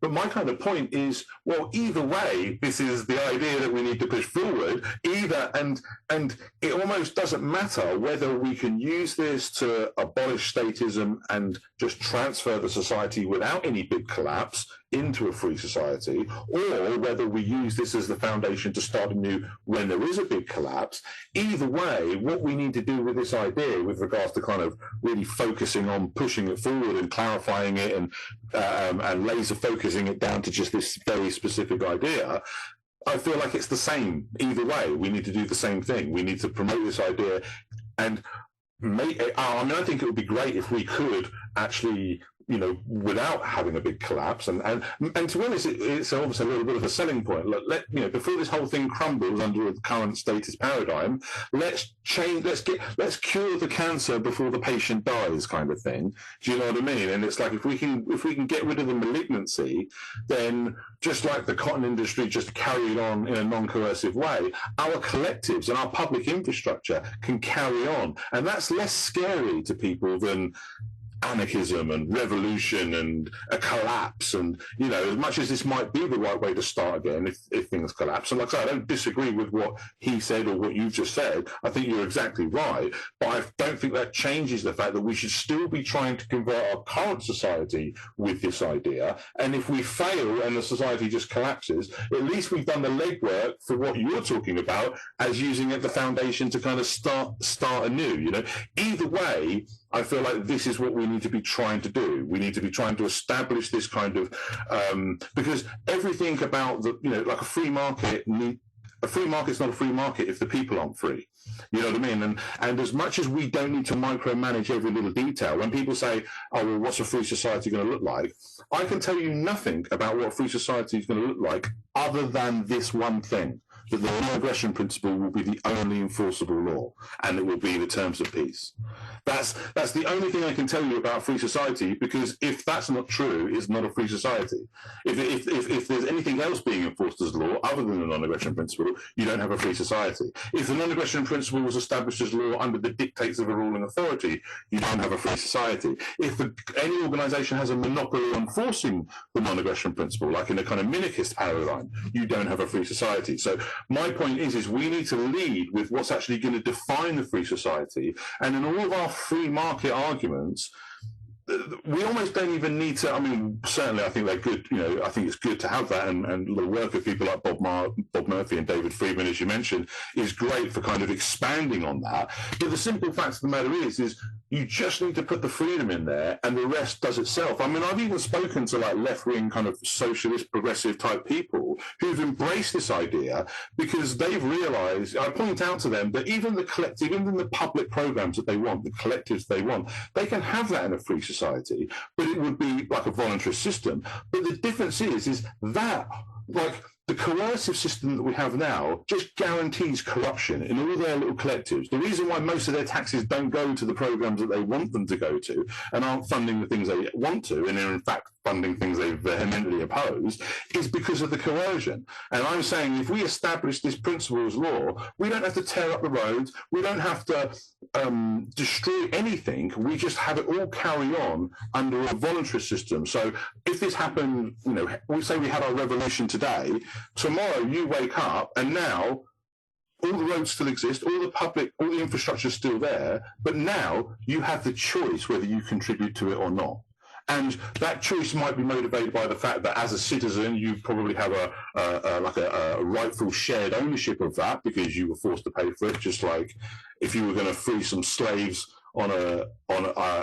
But my kind of point is, well, either way, this is the idea that we need to push forward. And it almost doesn't matter whether we can use this to abolish statism and just transfer the society without any big collapse into a free society, or whether we use this as the foundation to start anew when there is a big collapse. Either way, what we need to do with this idea, with regards to kind of really focusing on pushing it forward and clarifying it and laser focusing it down to just this very specific idea, I feel like it's the same either way. We need to do the same thing. We need to promote this idea and make it. I mean, I think it would be great if we could actually, you know, without having a big collapse, and to be honest, it's obviously a little bit of a selling point. Before this whole thing crumbles under the current status paradigm, let's cure the cancer before the patient dies, kind of thing. Do you know what I mean? And it's like, if we can get rid of the malignancy, then just like the cotton industry just carried on in a non-coercive way, our collectives and our public infrastructure can carry on, and that's less scary to people than anarchism and revolution and a collapse. And, you know, as much as this might be the right way to start again if things collapse, and like I said, I don't disagree with what he said or what you've just said. I think you're exactly right, but I don't think that changes the fact that we should still be trying to convert our current society with this idea. And if we fail and the society just collapses, at least we've done the legwork for what you're talking about, as using it the foundation to kind of start anew. You know, either way, I feel like this is what we need to be trying to do. We need to be trying to establish this kind of, because everything about like a free market, a free market's not a free market if the people aren't free. You know what I mean? And as much as we don't need to micromanage every little detail, when people say, oh, well, what's a free society going to look like? I can tell you nothing about what a free society is going to look like other than this one thing, that the non-aggression principle will be the only enforceable law, and it will be the terms of peace. That's the only thing I can tell you about free society, because if that's not true, it's not a free society. If there's anything else being enforced as law other than the non-aggression principle, you don't have a free society. If the non-aggression principle was established as law under the dictates of a ruling authority, you don't have a free society. If any organisation has a monopoly on enforcing the non-aggression principle, like in a kind of minarchist paradigm, you don't have a free society. So my point is we need to lead with what's actually going to define the free society. And in all of our free market arguments, we almost don't even need to. I mean, certainly, I think they're good. I think it's good to have that, and the work of people like Bob Murphy and David Freeman, as you mentioned, is great for kind of expanding on that. But the simple fact of the matter is you just need to put the freedom in there, and the rest does itself. I mean, I've even spoken to like left-wing kind of socialist, progressive type people who've embraced this idea because they've realised. I point out to them that even the collective, even the public programs that they want, the collectives they want, they can have that in a free society, but it would be like a voluntary system. But the difference is that like the coercive system that we have now just guarantees corruption in all their little collectives. The reason why most of their taxes don't go to the programs that they want them to go to and aren't funding the things they want to, and are in fact funding things they vehemently oppose, is because of the coercion. And I'm saying if we establish this principle as law, we don't have to tear up the roads, we don't have to destroy anything, we just have it all carry on under a voluntary system. So if this happened, we say we had our revolution today, tomorrow you wake up and now all the roads still exist, all the infrastructure is still there, but now you have the choice whether you contribute to it or not. And that choice might be motivated by the fact that as a citizen, you probably have a rightful shared ownership of that because you were forced to pay for it, just like if you were going to free some slaves on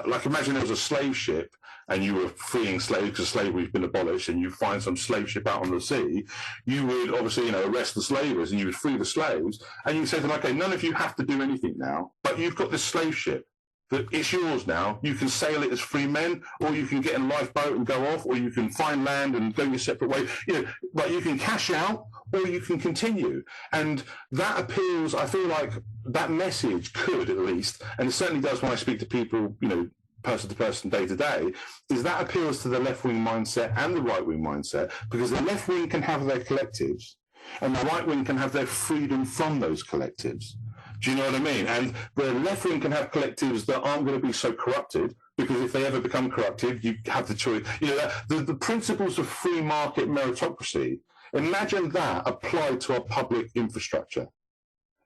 like imagine there was a slave ship and you were freeing slaves because slavery's been abolished, and you find some slave ship out on the sea, you would obviously, arrest the slavers and you would free the slaves, and you say to them, okay, none of you have to do anything now, but you've got this slave ship that it's yours now. You can sail it as free men, or you can get in a lifeboat and go off, or you can find land and go your separate way. But you can cash out, or you can continue. And that appeals, I feel like that message could at least, and it certainly does when I speak to people, person to person, day to day, is that appeals to the left-wing mindset and the right-wing mindset, because the left wing can have their collectives and the right wing can have their freedom from those collectives. Do you know what I mean? And the left wing can have collectives that aren't going to be so corrupted, because if they ever become corrupted, you have the choice. The principles of free market meritocracy, imagine that applied to our public infrastructure.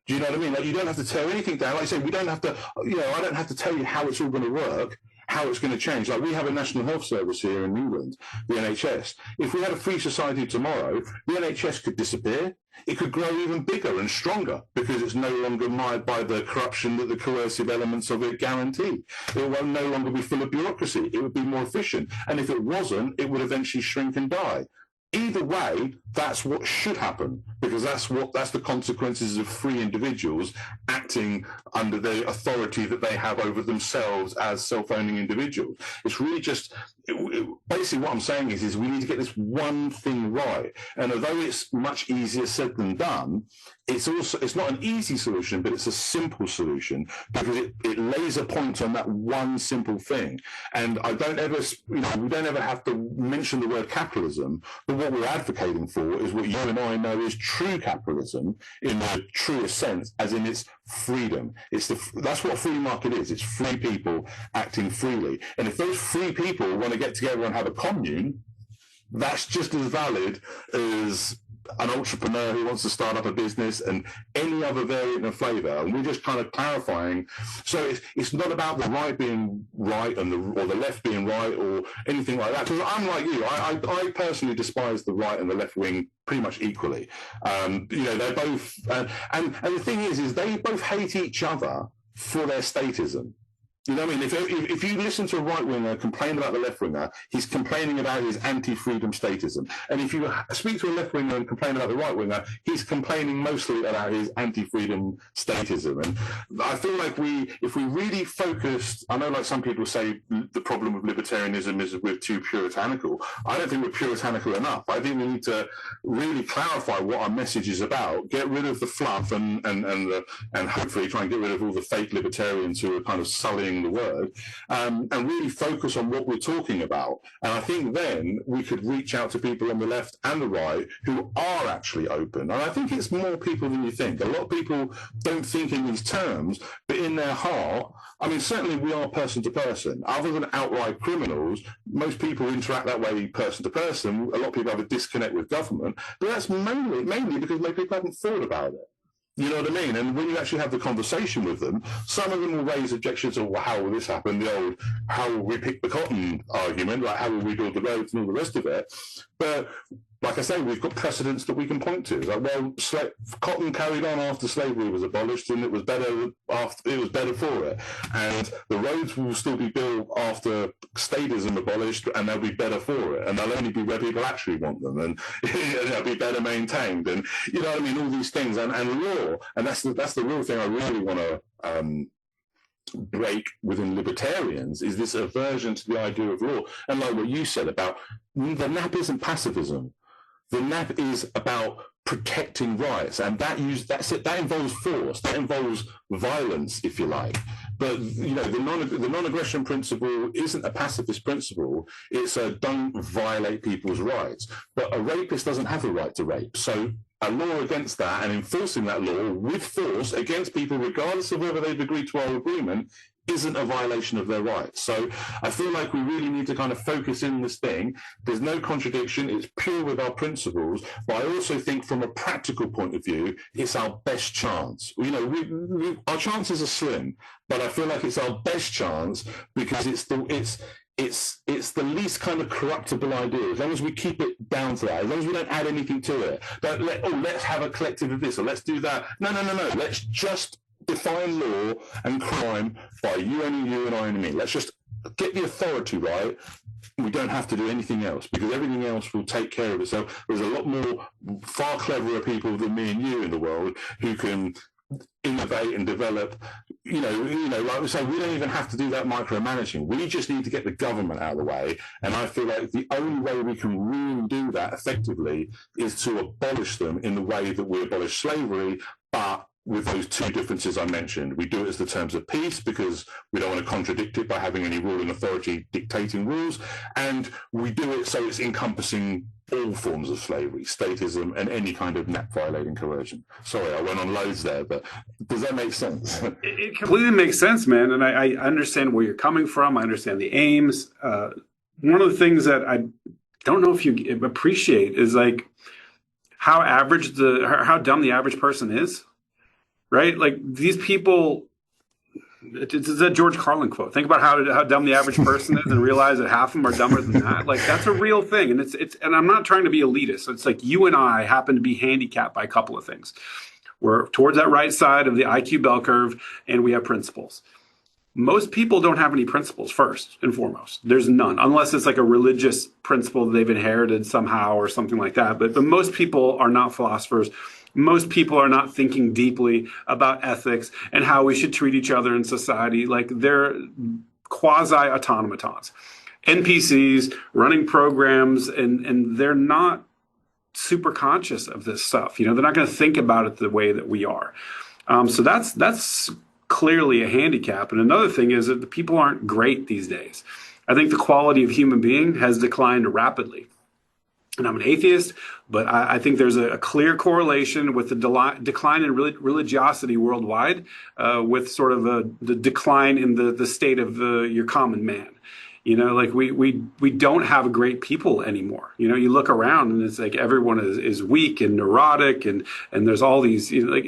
Do you know what I mean? Like, you don't have to tear anything down. Like I say, we don't have to, I don't have to tell you how it's all going to work, how it's going to change. Like, we have a National Health Service here in England, the NHS. If we had a free society tomorrow, the NHS could disappear. It could grow even bigger and stronger because it's no longer mired by the corruption that the coercive elements of it guarantee. It will no longer be full of bureaucracy. It would be more efficient. And if it wasn't, it would eventually shrink and die. Either way, that's what should happen, because that's the consequences of free individuals acting under the authority that they have over themselves as self-owning individuals. It's really just basically what I'm saying is we need to get this one thing right. And although it's much easier said than done, it's not an easy solution, but it's a simple solution because it lays a point on that one simple thing. And we don't ever have to mention the word capitalism, but what we're advocating for is what you and I know is true capitalism in the truest sense, as in its freedom. That's what a free market is. It's free people acting freely. And if those free people want to get together and have a commune, that's just as valid as an entrepreneur who wants to start up a business and any other variant and flavour. And we're just kind of clarifying. So it's not about the right being right and or the left being right or anything like that. Because I'm like you. I personally despise the right and the left wing pretty much equally. They're both, and the thing is they both hate each other for their statism. You know what I mean? If you listen to a right-winger complain about the left-winger, he's complaining about his anti-freedom statism. And if you speak to a left-winger and complain about the right-winger, he's complaining mostly about his anti-freedom statism. And I feel like if we really focused, I know like some people say the problem with libertarianism is we're too puritanical. I don't think we're puritanical enough. I think we need to really clarify what our message is about, get rid of the fluff and hopefully try and get rid of all the fake libertarians who are kind of sullying the word, and really focus on what we're talking about. And I think then we could reach out to people on the left and the right who are actually open. And I think it's more people than you think. A lot of people don't think in these terms, but in their heart, I mean, certainly we are person to person. Other than outright criminals, most people interact that way person to person. A lot of people have a disconnect with government, but that's mainly because most people haven't thought about it. You know what I mean? And when you actually have the conversation with them, some of them will raise objections of, well, how will this happen? The old, how will we pick the cotton argument, like how will we build the roads and all the rest of it? But like I say, we've got precedents that we can point to. Like, well, cotton carried on after slavery was abolished, and it was better after, it was better for it. And the roads will still be built after statism abolished, and they'll be better for it. And they'll only be where people actually want them, and they'll be better maintained. And you know what I mean? All these things, and law, and that's the real thing I really want to break within libertarians, is this aversion to the idea of law. And like what you said about the NAP isn't pacifism. The NAP is about protecting rights, and that involves force, that involves violence, if you like. But you know, the non-aggression principle isn't a pacifist principle. It's a don't violate people's rights. But a rapist doesn't have a right to rape. So a law against that and enforcing that law with force against people, regardless of whether they've agreed to our agreement, isn't a violation of their rights. So I feel like we really need to kind of focus in this thing. There's no contradiction. It's pure with our principles. But I also think from a practical point of view, it's our best chance. You know, our chances are slim, but I feel like it's our best chance because it's the least kind of corruptible idea. As long as we keep it down to that, as long as we don't add anything to it. Let's have a collective of this, or let's do that. No. Let's just define law and crime by you owning you and I owning me. Let's just get the authority right. We don't have to do anything else because everything else will take care of itself. There's a lot more far cleverer people than me and you in the world who can innovate and develop. You know, like we say, we don't even have to do that micromanaging. We just need to get the government out of the way. And I feel like the only way we can really do that effectively is to abolish them in the way that we abolish slavery, but with those two differences I mentioned. We do it as the terms of peace because we don't want to contradict it by having any ruling authority dictating rules. And we do it so it's encompassing all forms of slavery, statism, and any kind of NAP violating coercion. Sorry, I went on loads there, but does that make sense? It completely makes sense, man. And I understand where you're coming from. I understand the aims. One of the things that I don't know if you appreciate is like how dumb the average person is. Right? Like these people, it's a George Carlin quote. Think about how dumb the average person is and realize that half of them are dumber than that. Like that's a real thing. And and I'm not trying to be elitist. It's like you and I happen to be handicapped by a couple of things. We're towards that right side of the IQ bell curve and we have principles. Most people don't have any principles first and foremost. There's none, unless it's like a religious principle that they've inherited somehow or something like that. But most people are not philosophers. Most people are not thinking deeply about ethics and how we should treat each other in society. Like they're quasi-automatons, NPCs running programs, and they're not super conscious of this stuff. You know, they're not going to think about it the way that we are. So that's clearly a handicap. And another thing is that the people aren't great these days. I think the quality of human being has declined rapidly. And I'm an atheist, but I think there's a clear correlation with the decline in religiosity worldwide, with sort of the decline in the state of your common man. You know, like we don't have great people anymore. You know, you look around and it's like everyone is weak and neurotic, and there's all these, you know,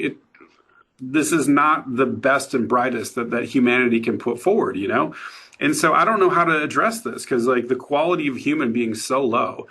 this is not the best and brightest that humanity can put forward, you know? And so I don't know how to address this because like the quality of human being is so low.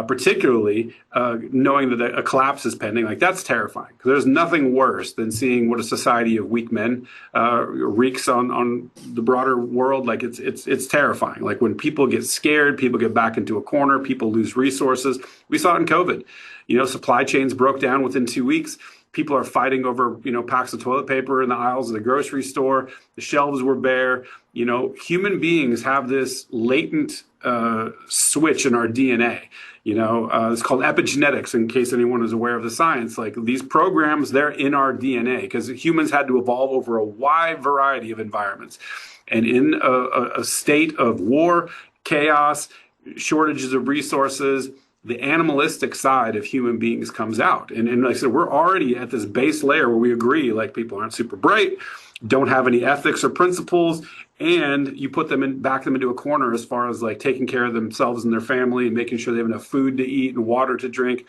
Particularly knowing that a collapse is pending, like that's terrifying. Because there's nothing worse than seeing what a society of weak men wreaks on the broader world. Like it's terrifying. Like when people get scared, people get back into a corner, people lose resources. We saw it in COVID. You know, supply chains broke down within 2 weeks. People are fighting over, you know, packs of toilet paper in the aisles of the grocery store. The shelves were bare. You know, human beings have this latent switch in our DNA. You know, it's called epigenetics, in case anyone is aware of the science. Like these programs, they're in our DNA because humans had to evolve over a wide variety of environments. And in a state of war, chaos, shortages of resources, the animalistic side of human beings comes out. And like I said, we're already at this base layer where we agree, like people aren't super bright, don't have any ethics or principles, and you put them back them into a corner as far as like taking care of themselves and their family and making sure they have enough food to eat and water to drink.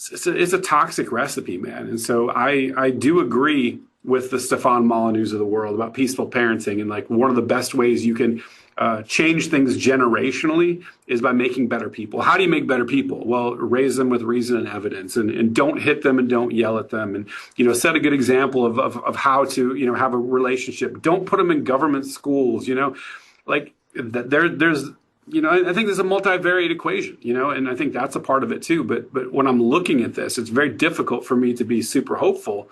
it's a toxic recipe, man. And so I do agree with the Stefan Molyneux of the world about peaceful parenting. And like one of the best ways you can change things generationally is by making better people. How do you make better people? Well, raise them with reason and evidence, and don't hit them and don't yell at them. And, set a good example of how to, have a relationship. Don't put them in government schools, like there's, I think there's a multivariate equation, and I think that's a part of it too. But when I'm looking at this, it's very difficult for me to be super hopeful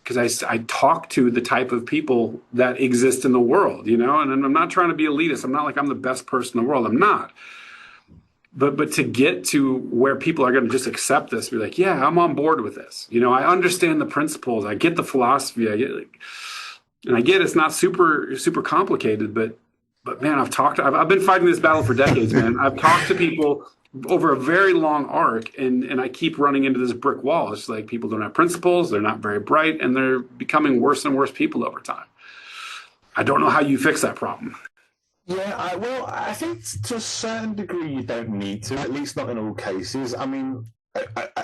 because I talk to the type of people that exist in the world, and I'm not trying to be elitist. I'm not like I'm the best person in the world. I'm not. But to get to where people are going to just accept this, be like, yeah, I'm on board with this. I understand the principles. I get the philosophy. And I get it's not super, super complicated, but man, I've been fighting this battle for decades, man. I've talked to people over a very long arc, and I keep running into this brick wall. It's like people don't have principles, they're not very bright, and they're becoming worse and worse people over time. I don't know how you fix that problem. Yeah, I think to a certain degree you don't need to, at least not in all cases. I mean,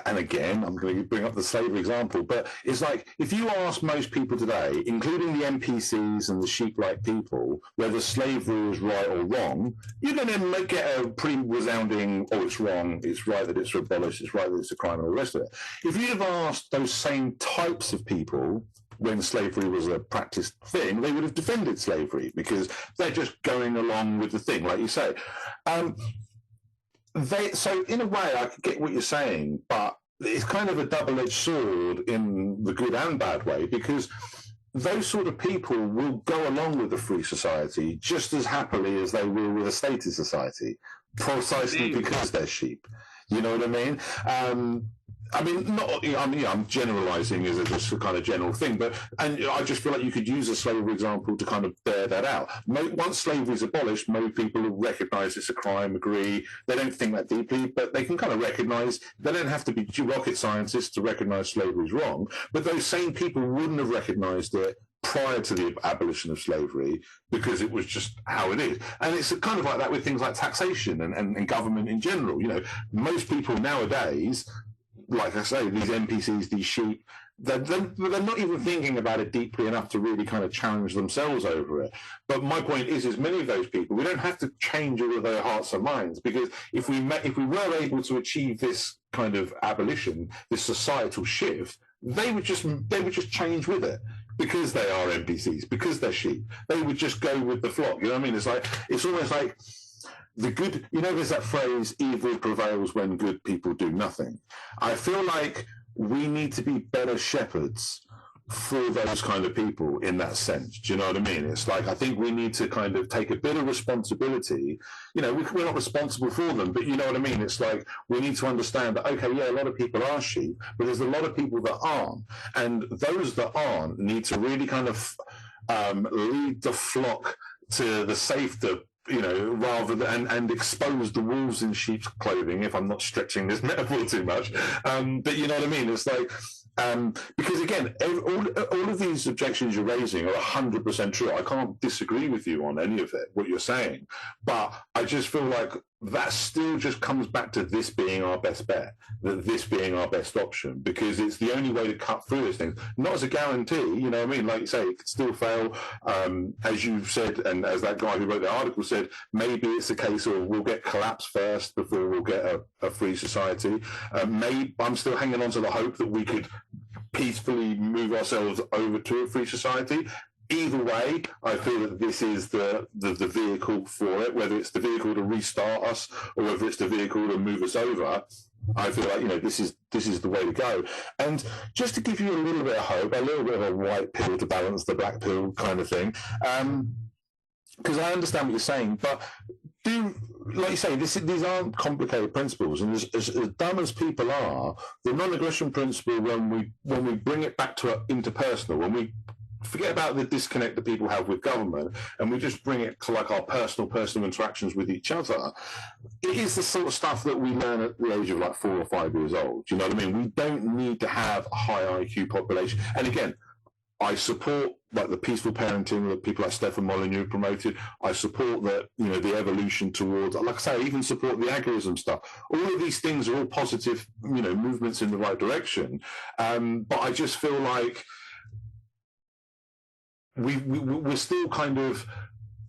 and again, I'm going to bring up the slavery example, but it's like if you ask most people today, including the NPCs and the sheep-like people, whether slavery is right or wrong, you're going to get a pretty resounding, oh, it's wrong, it's right that it's abolished, it's right that it's a crime, and all the rest of it. If you'd have asked those same types of people when slavery was a practiced thing, they would have defended slavery because they're just going along with the thing, like you say. So in a way, I get what you're saying, but it's kind of a double-edged sword in the good and bad way, because those sort of people will go along with a free society just as happily as they will with a stated society, precisely because they're sheep. You know what I mean? I'm generalizing as just a kind of general thing, and I just feel like you could use a slavery example to kind of bear that out. Once slavery is abolished, most people will recognize it's a crime, agree. They don't think that deeply, but they can kind of recognize. They don't have to be rocket scientists to recognize slavery is wrong, but those same people wouldn't have recognized it prior to the abolition of slavery because it was just how it is. And it's kind of like that with things like taxation and government in general. Most people nowadays, like I say, these NPCs, these sheep, they're not even thinking about it deeply enough to really kind of challenge themselves over it. But my point is many of those people, we don't have to change all of their hearts and minds, because if we were able to achieve this kind of abolition, this societal shift, they would just change with it because they are NPCs, because they're sheep. They would just go with the flock. You know what I mean? It's almost like the good, there's that phrase, evil prevails when good people do nothing. I feel like we need to be better shepherds for those kind of people in that sense. Do you know what I mean? It's like, I think we need to kind of take a bit of responsibility. We're not responsible for them, but you know what I mean? It's like, we need to understand that, okay, yeah, a lot of people are sheep, but there's a lot of people that aren't. And those that aren't need to really kind of lead the flock to the safety, rather than and expose the wolves in sheep's clothing, if I'm not stretching this metaphor too much. But you know what I mean? It's like, because again, all of these objections you're raising are 100% true. I can't disagree with you on any of it, what you're saying. But I just feel like that still just comes back to this being our best bet, that this being our best option, because it's the only way to cut through these things. Not as a guarantee, you know what I mean? Like you say, it could still fail. As you've said, and as that guy who wrote the article said, maybe it's a case of we'll get collapse first before we'll get a free society. Maybe I'm still hanging on to the hope that we could peacefully move ourselves over to a free society. Either way, I feel that this is the vehicle for it, whether it's the vehicle to restart us or whether it's the vehicle to move us over. I feel like, this is the way to go. And just to give you a little bit of hope, a little bit of a white pill to balance the black pill kind of thing, because I understand what you're saying, but like you say, these aren't complicated principles, and as dumb as people are, the non-aggression principle, when we bring it back to interpersonal, when we forget about the disconnect that people have with government and we just bring it to like our personal interactions with each other, it is the sort of stuff that we learn at the age of like 4 or 5 years old. Do you know what I mean? We don't need to have a high IQ population. And again, I support like the peaceful parenting that people like Stephan Molyneux promoted. I support that, the evolution towards, like I say, I even support the agorism stuff. All of these things are all positive, movements in the right direction. But I just feel like we're still kind of,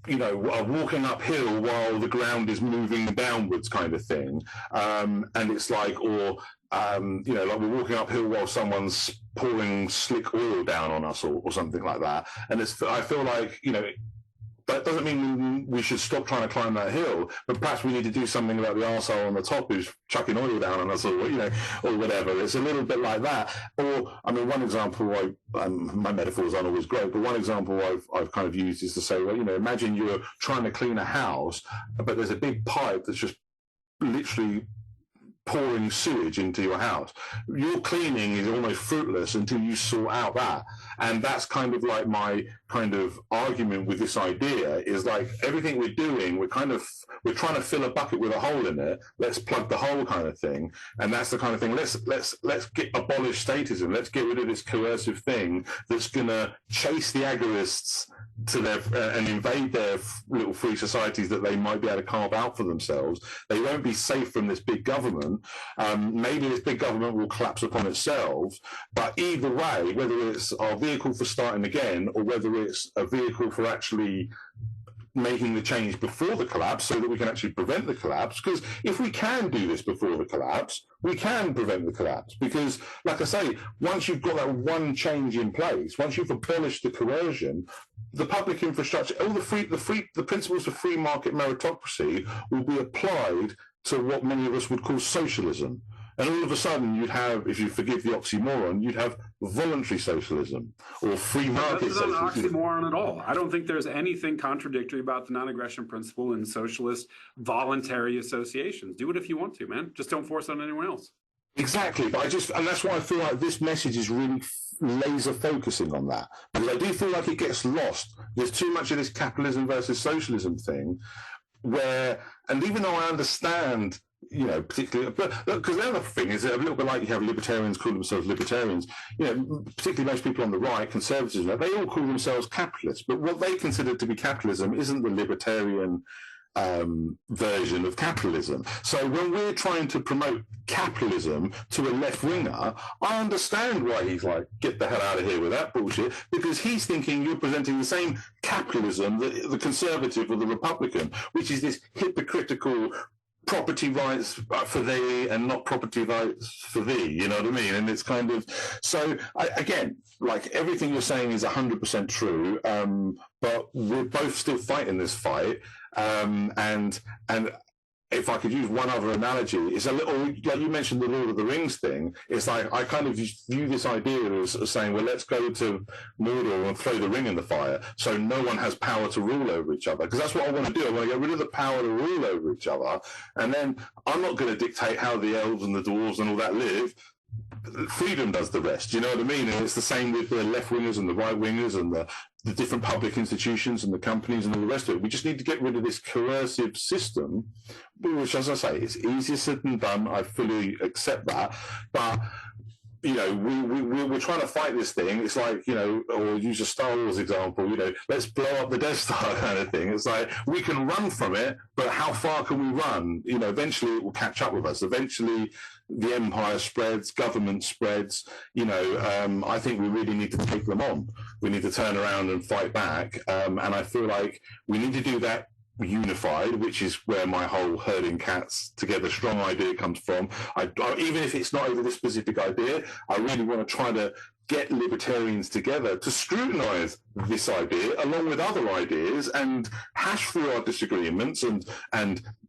walking uphill while the ground is moving downwards kind of thing. And it's like, or, like we're walking uphill while someone's pouring slick oil down on us or something like that. And I feel like, that doesn't mean we should stop trying to climb that hill, but perhaps we need to do something about the arsehole on the top who's chucking oil down on us, or or whatever. It's a little bit like that. Or, I mean, one example, my metaphors aren't always great, but one example I've kind of used is to say, well, imagine you're trying to clean a house, but there's a big pipe that's just literally pouring sewage into your house. Your cleaning is almost fruitless until you sort out that. And that's kind of like my kind of argument with this idea is like everything we're doing, we're trying to fill a bucket with a hole in it. Let's plug the hole kind of thing. And that's the kind of thing. Let's abolish statism. Let's get rid of this coercive thing that's going to chase the agorists to their and invade their little free societies that they might be able to carve out for themselves. They won't be safe from this big government. Maybe this big government will collapse upon itself, but either way, whether it's our vehicle for starting again or whether it's a vehicle for actually making the change before the collapse so that we can actually prevent the collapse, because if we can do this before the collapse, we can prevent the collapse. Because, like I say, once you've got that one change in place, once you've abolished the coercion, the public infrastructure, all the principles of free market meritocracy will be applied to what many of us would call socialism. And all of a sudden you'd have, if you forgive the oxymoron, you'd have voluntary socialism or free market socialism. That's not an oxymoron at all. I don't think there's anything contradictory about the non-aggression principle in socialist voluntary associations. Do it if you want to, man. Just don't force it on anyone else. Exactly. But and that's why I feel like this message is really laser focusing on that. Because I do feel like it gets lost. There's too much of this capitalism versus socialism thing where, and even though I understand, particularly, but because the other thing is a little bit like you have libertarians call themselves libertarians, particularly most people on the right, conservatives, they all call themselves capitalists, but what they consider to be capitalism isn't the libertarian version of capitalism. So when we're trying to promote capitalism to a left-winger, I understand why he's like, get the hell out of here with that bullshit, because he's thinking you're presenting the same capitalism that the conservative or the Republican, which is this hypocritical property rights for thee and not property rights for thee, you know what I mean? And it's kind of, so again, like everything you're saying is 100% true, but we're both still fighting this fight. And if I could use one other analogy, it's a little, like you mentioned the Lord of the Rings thing, it's like I kind of view this idea as saying, well, let's go to Mordor and throw the ring in the fire so no one has power to rule over each other. Because that's what I want to do. I want to get rid of the power to rule over each other. And then I'm not going to dictate how the elves and the dwarves and all that live. Freedom does the rest, you know what I mean? And it's the same with the left-wingers and the right-wingers and the different public institutions and the companies and all the rest of it. We just need to get rid of this coercive system, which, as I say, is easier said than done. I fully accept that. But, we're trying to fight this thing. It's like, or use a Star Wars example, let's blow up the Death Star kind of thing. It's like, we can run from it, but how far can we run? Eventually it will catch up with us. Eventually the empire spreads, government spreads. I think we really need to take them on. We need to turn around and fight back. And I feel like we need to do that unified, which is where my whole herding cats together strong idea comes from. Even if it's not over this specific idea, I really want to try to get libertarians together to scrutinize this idea along with other ideas and hash through our disagreements and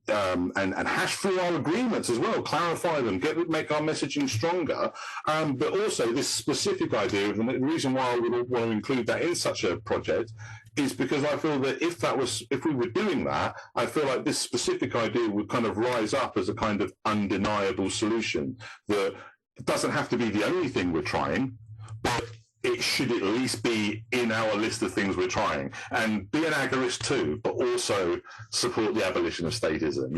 hash through our agreements as well, clarify them, make our messaging stronger. But also this specific idea, and the reason why I would want to include that in such a project is because I feel that if we were doing that, I feel like this specific idea would kind of rise up as a kind of undeniable solution that doesn't have to be the only thing we're trying, but it should at least be in our list of things we're trying. And be an agorist too, but also support the abolition of statism.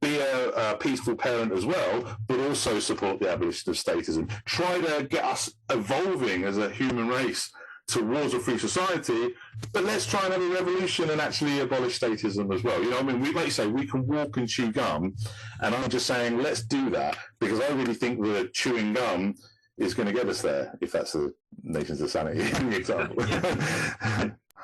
Be a peaceful parent as well, but also support the abolition of statism. Try to get us evolving as a human race towards a free society, but let's try and have a revolution and actually abolish statism as well. You know what I mean? We, like you say, we can walk and chew gum, and I'm just saying, let's do that, because I really think that chewing gum is going to get us there, if that's a Nations of Sanity example.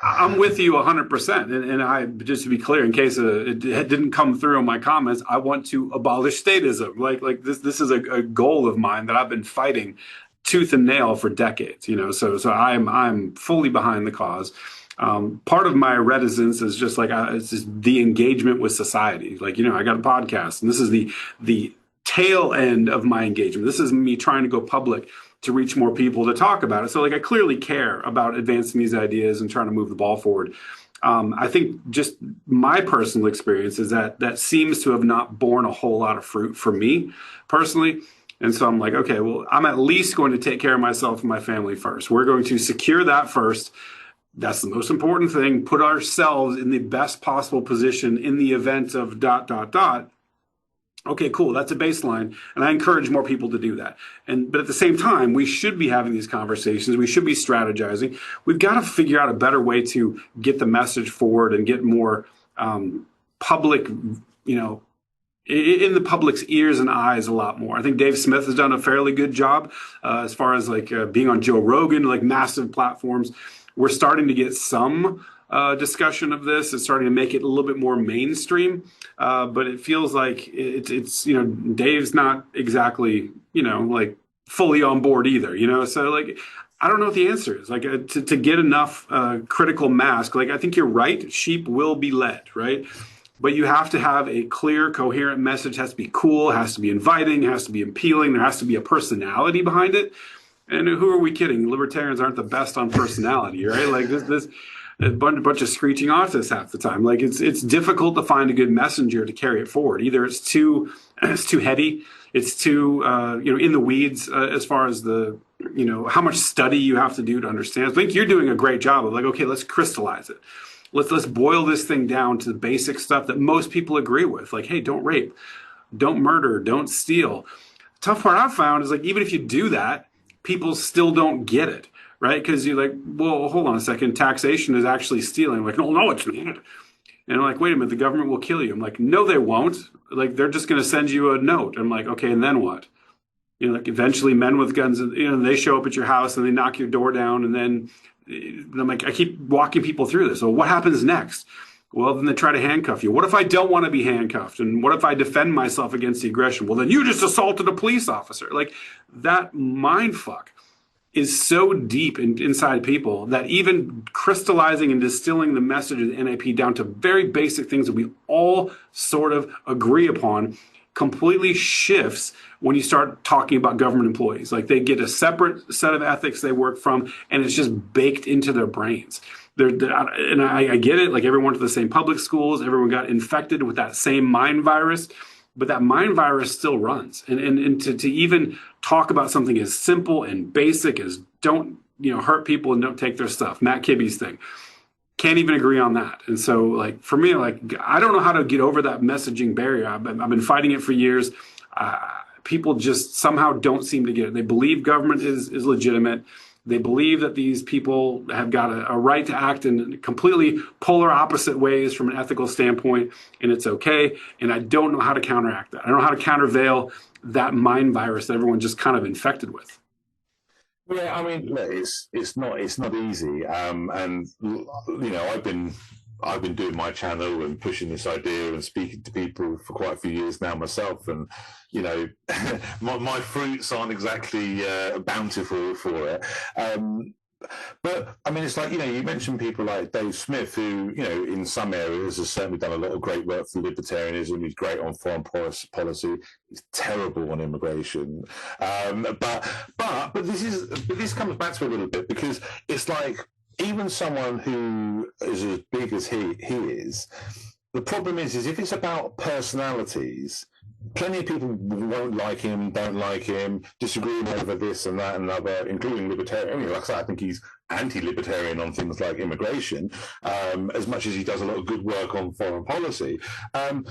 I'm with you 100%. And I, just to be clear, in case it didn't come through in my comments, I want to abolish statism. Like this is a goal of mine that I've been fighting tooth and nail for decades, you know, so I'm fully behind the cause. Part of my reticence is just like, it's just the engagement with society. Like, you know, I got a podcast, and this is the tail end of my engagement. This is me trying to go public to reach more people to talk about it. So like, I clearly care about advancing these ideas and trying to move the ball forward. I think just my personal experience is that seems to have not borne a whole lot of fruit for me personally. And so I'm like, okay, well, I'm at least going to take care of myself and my family first. We're going to secure that first. That's the most important thing. Put ourselves in the best possible position in the event of ... Okay, cool. That's a baseline. And I encourage more people to do that. But at the same time, we should be having these conversations. We should be strategizing. We've got to figure out a better way to get the message forward and get more public, you know, in the public's ears and eyes a lot more. I think Dave Smith has done a fairly good job as far as like being on Joe Rogan, like massive platforms. We're starting to get some discussion of this. It's starting to make it a little bit more mainstream, but it feels like it's, you know, Dave's not exactly, you know, like fully on board either, you know? So like, I don't know what the answer is. Like to get enough critical mass, like I think you're right, sheep will be led, right? But you have to have a clear, coherent message. It has to be cool, it has to be inviting, it has to be appealing, there has to be a personality behind it. And who are we kidding? Libertarians aren't the best on personality, right? Like this a bunch of screeching artists half the time. Like it's difficult to find a good messenger to carry it forward. Either it's too heady, it's too you know, in the weeds as far as the, you know, how much study you have to do to understand. I think you're doing a great job of like, okay, let's crystallize it. Let's boil this thing down to the basic stuff that most people agree with. Like, hey, don't rape, don't murder, don't steal. Tough part I've found is like, even if you do that, people still don't get it, right? Because you're like, well, hold on a second, taxation is actually stealing. I'm like, no, it's not. And I'm like, wait a minute, the government will kill you. I'm like, no, they won't. Like, they're just going to send you a note. I'm like, okay, and then what? You know, like eventually men with guns, you know, they show up at your house and they knock your door down, and then I'm like, I keep walking people through this. So what happens next? Well, then they try to handcuff you. What if I don't want to be handcuffed? And what if I defend myself against the aggression? Well, then you just assaulted a police officer. Like, that mind fuck is so deep inside people that even crystallizing and distilling the message of the NAP down to very basic things that we all sort of agree upon completely shifts when you start talking about government employees. Like, they get a separate set of ethics they work from, and it's just baked into their brains. And I get it. Like, everyone went to the same public schools, everyone got infected with that same mind virus, but that mind virus still runs. And to even talk about something as simple and basic as don't, you know, hurt people and don't take their stuff, Matt Kibbe's thing, can't even agree on that. And so, like, for me, like, I don't know how to get over that messaging barrier. I've been fighting it for years. People just somehow don't seem to get it. They believe government is legitimate. They believe that these people have got a right to act in completely polar opposite ways from an ethical standpoint, and it's okay. And I don't know how to counteract that. I don't know how to countervail that mind virus that everyone's just kind of infected with. Yeah, I mean, look, it's not easy. And you know, I've been doing my channel and pushing this idea and speaking to people for quite a few years now myself, and you know, my fruits aren't exactly bountiful for it. But I mean, it's like, you know, you mentioned people like Dave Smith, who, you know, in some areas has certainly done a lot of great work for libertarianism. He's great on foreign policy. He's terrible on immigration. But this comes back to a little bit, because it's like, even someone who is as big as he is, the problem is if it's about personalities, plenty of people won't like him, don't like him, disagree over this and that and other, including libertarian. I mean, like I said, I think he's anti-libertarian on things like immigration, as much as he does a lot of good work on foreign policy. I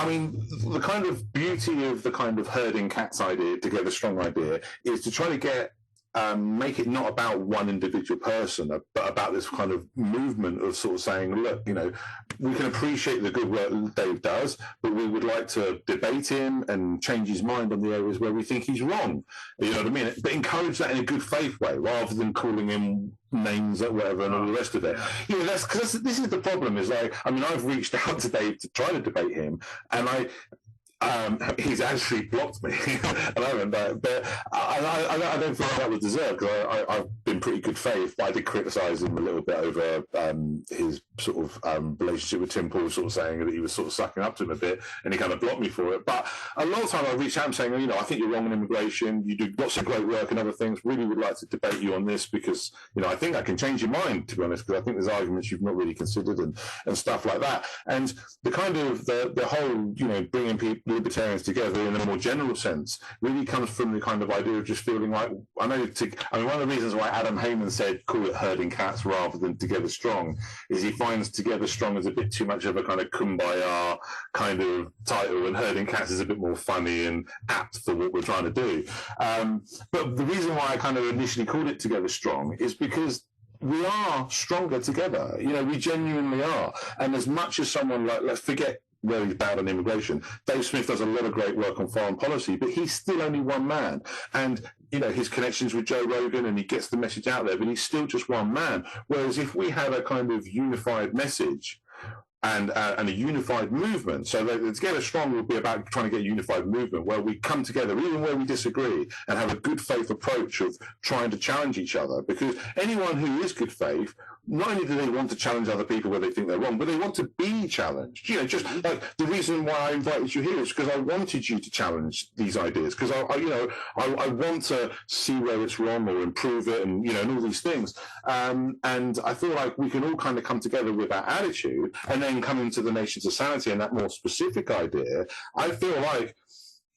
mean, the kind of beauty of the kind of herding cats idea, to get a strong idea, is to try to get make it not about one individual person, but about this kind of movement of sort of saying, look, we can appreciate the good work Dave does, but we would like to debate him and change his mind on the areas where we think he's wrong. You know what I mean? But encourage that in a good faith way, rather than calling him names or whatever and all the rest of it. That's because this is the problem. Is I've reached out to Dave to try to debate him, and he's actually blocked me, and I haven't. But I don't feel like that was deserved, because I've been pretty good faith. But I did criticise him a little bit over his sort of relationship with Tim Paul, sort of saying that he was sort of sucking up to him a bit, and he kind of blocked me for it. But a lot of time I reached out and saying, I think you're wrong on immigration. You do lots of great work and other things. Really would like to debate you on this, because I think I can change your mind, to be honest, because I think there's arguments you've not really considered and stuff like that. And the kind of the whole bringing people, libertarians, together in a more general sense really comes from the kind of idea of just feeling like, one of the reasons why Adam Haman said call it herding cats rather than together strong is he finds together strong as a bit too much of a kind of kumbaya kind of title, and herding cats is a bit more funny and apt for what we're trying to do. But the reason why I kind of initially called it together strong is because we are stronger together. We genuinely are. And as much as someone let's forget where he's bad on immigration, Dave Smith does a lot of great work on foreign policy, but he's still only one man. And, his connections with Joe Rogan, and he gets the message out there, but he's still just one man. Whereas if we had a kind of unified message and a unified movement, so that Together Strong will be about trying to get a unified movement where we come together, even where we disagree, and have a good faith approach of trying to challenge each other. Because anyone who is good faith, not only do they want to challenge other people where they think they're wrong, but they want to be challenged. Just like the reason why I invited you here is because I wanted you to challenge these ideas, because I want to see where it's wrong or improve it, and and all these things. And I feel like we can all kind of come together with that attitude, and then come into the Nations of Sanity and that more specific idea. I feel like,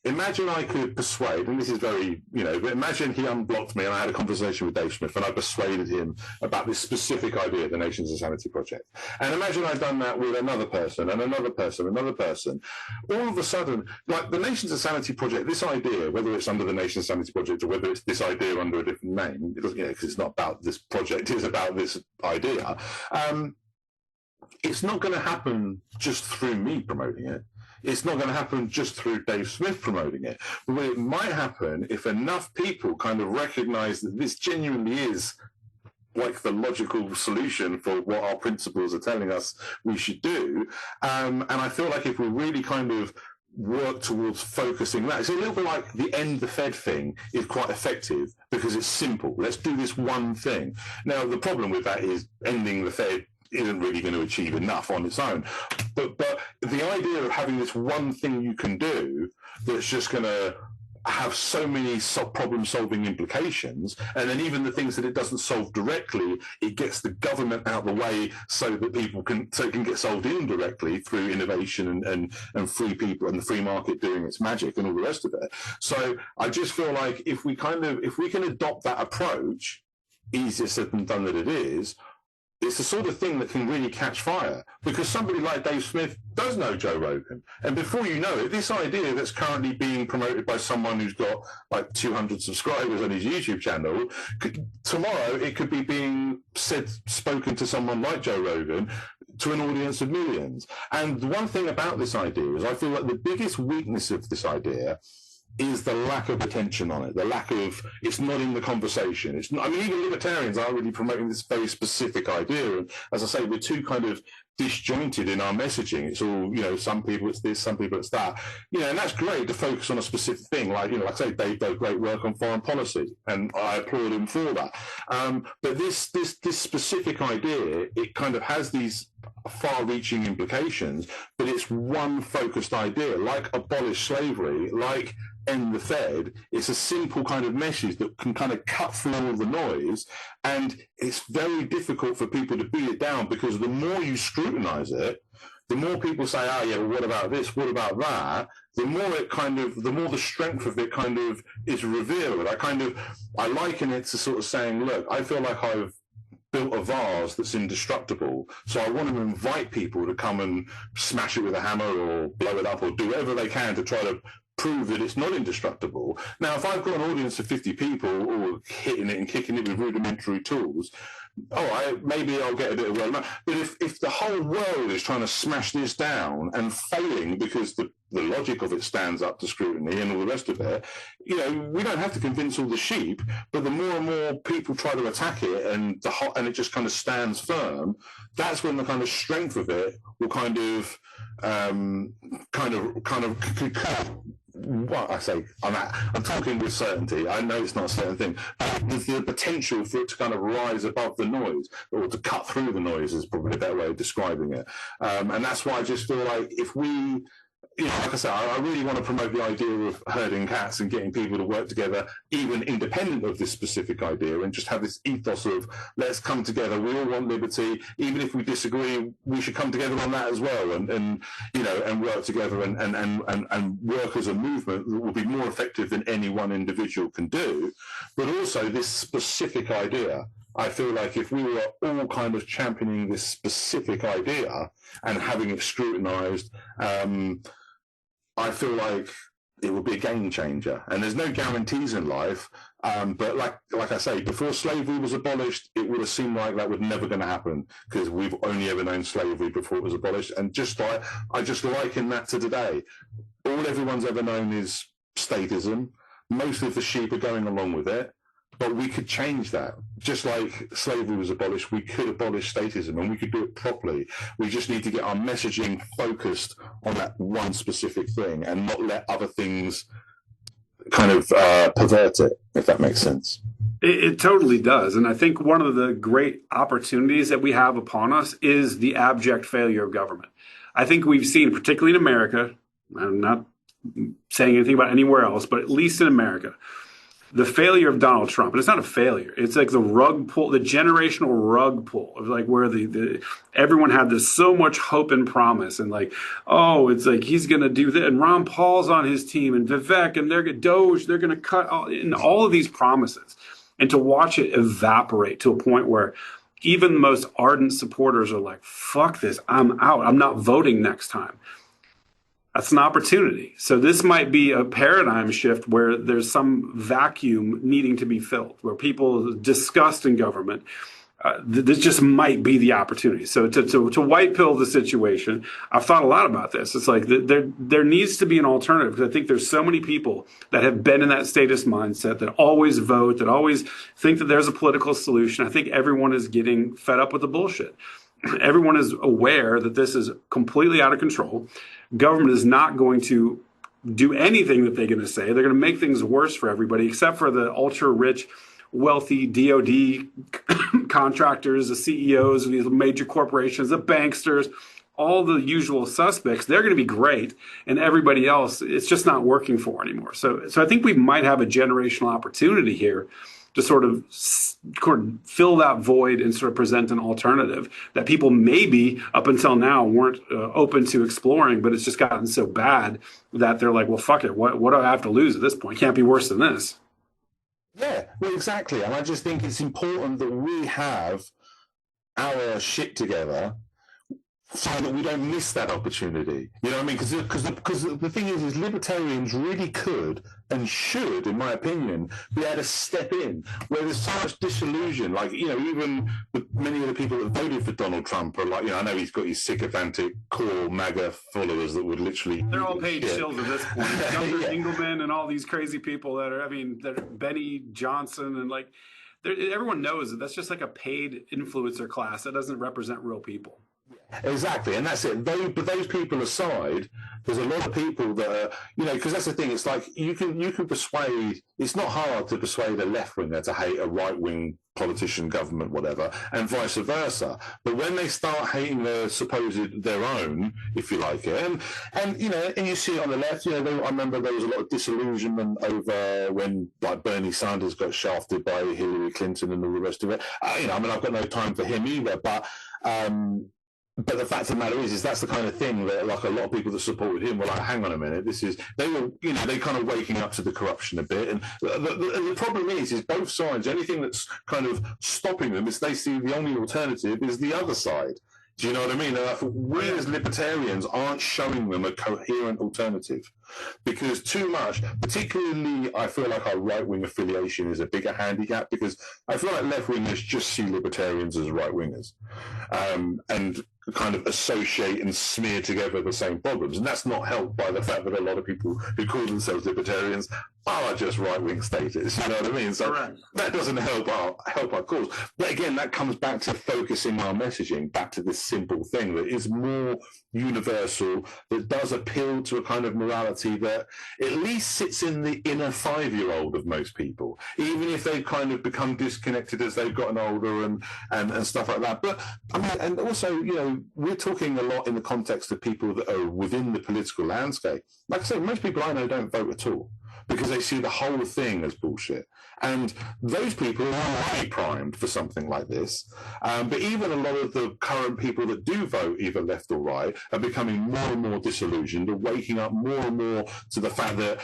imagine I could persuade, and this is very, but imagine he unblocked me and I had a conversation with Dave Smith and I persuaded him about this specific idea, the Nations of Sanity project. And imagine I'd done that with another person and another person, another person. All of a sudden, like the Nations of Sanity project, this idea, whether it's under the Nations of Sanity project or whether it's this idea under a different name, it doesn't, because it's not about this project, it's about this idea. It's not going to happen just through me promoting it. It's not going to happen just through Dave Smith promoting it. But it might happen if enough people kind of recognize that this genuinely is like the logical solution for what our principles are telling us we should do. And I feel like if we really kind of work towards focusing that, it's a little bit like the end the Fed thing is quite effective because it's simple. Let's do this one thing. Now, the problem with that is ending the Fed isn't really going to achieve enough on its own. But the idea of having this one thing you can do that's just going to have so many problem-solving implications, and then even the things that it doesn't solve directly, it gets the government out of the way so that it can get solved indirectly through innovation and free people and the free market doing its magic and all the rest of it. So I just feel like if we can adopt that approach, easier said than done that it is, it's the sort of thing that can really catch fire, because somebody like Dave Smith does know Joe Rogan. And before you know it, this idea that's currently being promoted by someone who's got like 200 subscribers on his YouTube channel, tomorrow it could be being spoken to someone like Joe Rogan to an audience of millions. And the one thing about this idea is I feel like the biggest weakness of this idea is the lack of attention on it, the lack of, it's not in the conversation. It's not, even libertarians are really promoting this very specific idea. And as I say, we're too kind of disjointed in our messaging. It's all, some people it's this, some people it's that. And that's great to focus on a specific thing. Like I say, Dave does great work on foreign policy, and I applaud him for that. But this specific idea, it kind of has these far-reaching implications, but it's one focused idea, like abolish slavery, like end the Fed. It's a simple kind of message that can kind of cut through all the noise, and it's very difficult for people to beat it down, because the more you scrutinize it, the more people say, well, what about this? What about that? The more the strength of it kind of is revealed. I liken it to sort of saying, look, I feel like I've built a vase that's indestructible, so I want to invite people to come and smash it with a hammer or blow it up or do whatever they can to try to prove that it's not indestructible. Now, if I've got an audience of 50 people all hitting it and kicking it with rudimentary tools, all right, maybe I'll get a bit of road. But if the whole world is trying to smash this down and failing because the logic of it stands up to scrutiny and all the rest of it, we don't have to convince all the sheep, but the more and more people try to attack it and it just kind of stands firm, that's when the kind of strength of it will kind of what I say, I'm talking with certainty. I know it's not a certain thing. There's the potential for it to kind of rise above the noise, or to cut through the noise is probably a better way of describing it. And that's why I just feel like if we, like I said, I really want to promote the idea of herding cats and getting people to work together, even independent of this specific idea, and just have this ethos of let's come together. We all want liberty, even if we disagree. We should come together on that as well, and work together and work as a movement that will be more effective than any one individual can do. But also this specific idea. I feel like if we were all kind of championing this specific idea and having it scrutinized, I feel like it would be a game changer. And there's no guarantees in life, but like I say, before slavery was abolished, it would have seemed like that was never going to happen, because we've only ever known slavery before it was abolished. And I just liken that to today. All everyone's ever known is statism. Most of the sheep are going along with it. But we could change that. Just like slavery was abolished, we could abolish statism, and we could do it properly. We just need to get our messaging focused on that one specific thing and not let other things kind of pervert it, if that makes sense. It totally does. And I think one of the great opportunities that we have upon us is the abject failure of government. I think we've seen, particularly in America, I'm not saying anything about anywhere else, but at least in America, the failure of Donald Trump. And it's not a failure. It's like the rug pull, the generational rug pull of like where everyone had this so much hope and promise, and like, oh, it's like he's going to do that. And Ron Paul's on his team, and Vivek, and they're going to cut all of these promises. And to watch it evaporate to a point where even the most ardent supporters are like, fuck this, I'm out. I'm not voting next time. That's an opportunity. So this might be a paradigm shift where there's some vacuum needing to be filled, where people disgust in government. This just might be the opportunity. So to white pill the situation, I've thought a lot about this. It's like there needs to be an alternative, because I think there's so many people that have been in that statist mindset, that always vote, that always think that there's a political solution. I think everyone is getting fed up with the bullshit. Everyone is aware that this is completely out of control. Government is not going to do anything that they're going to say. They're going to make things worse for everybody, except for the ultra-rich, wealthy DOD contractors, the CEOs of these major corporations, the banksters, all the usual suspects. They're going to be great, and everybody else, it's just not working for anymore. So I think we might have a generational opportunity here to sort of fill that void and sort of present an alternative that people maybe up until now weren't open to exploring, but it's just gotten so bad that they're like, well, fuck it. What do I have to lose at this point? It can't be worse than this. Yeah, well, exactly. And I just think it's important that we have our shit together so that we don't miss that opportunity. You know what I mean? Because the thing is libertarians really could and should, in my opinion, be able to step in where there's so much disillusion. Like, even many of the people that voted for Donald Trump are like, I know he's got his sycophantic core MAGA followers that would literally... They're all paid shills at this point. Gunther Engelman and all these crazy people they're Benny Johnson, and like, everyone knows that that's just like a paid influencer class that doesn't represent real people. Exactly, and that's it. But those people aside, there's a lot of people that are, because that's the thing. It's like you can persuade. It's not hard to persuade a left winger to hate a right wing politician, government, whatever, and vice versa. But when they start hating their own, if you like it, and you see it on the left. I remember there was a lot of disillusionment over when like Bernie Sanders got shafted by Hillary Clinton and all the rest of it. I've got no time for him either, but. But the fact of the matter is that's the kind of thing that, like, a lot of people that supported him were like, hang on a minute, they were kind of waking up to the corruption a bit. And the problem is both sides, anything that's kind of stopping them is they see the only alternative is the other side. Do you know what I mean? We as libertarians aren't showing them a coherent alternative. because too much, particularly I feel like our right-wing affiliation is a bigger handicap, because I feel like left-wingers just see libertarians as right-wingers, and kind of associate and smear together the same problems. And that's not helped by the fact that a lot of people who call themselves libertarians are just right-wing statists, you know what I mean? So that doesn't help our cause. But again, that comes back to focusing our messaging back to this simple thing that is more universal, that does appeal to a kind of morality that at least sits in the inner 5-year-old of most people, even if they've kind of become disconnected as they've gotten older and stuff like that. But I mean, and also, you know, we're talking a lot in the context of people that are within the political landscape. Like I say, most people I know don't vote at all, because they see the whole thing as bullshit. And those people are already primed for something like this. But even a lot of the current people that do vote, either left or right, are becoming more and more disillusioned, are waking up more and more to the fact that,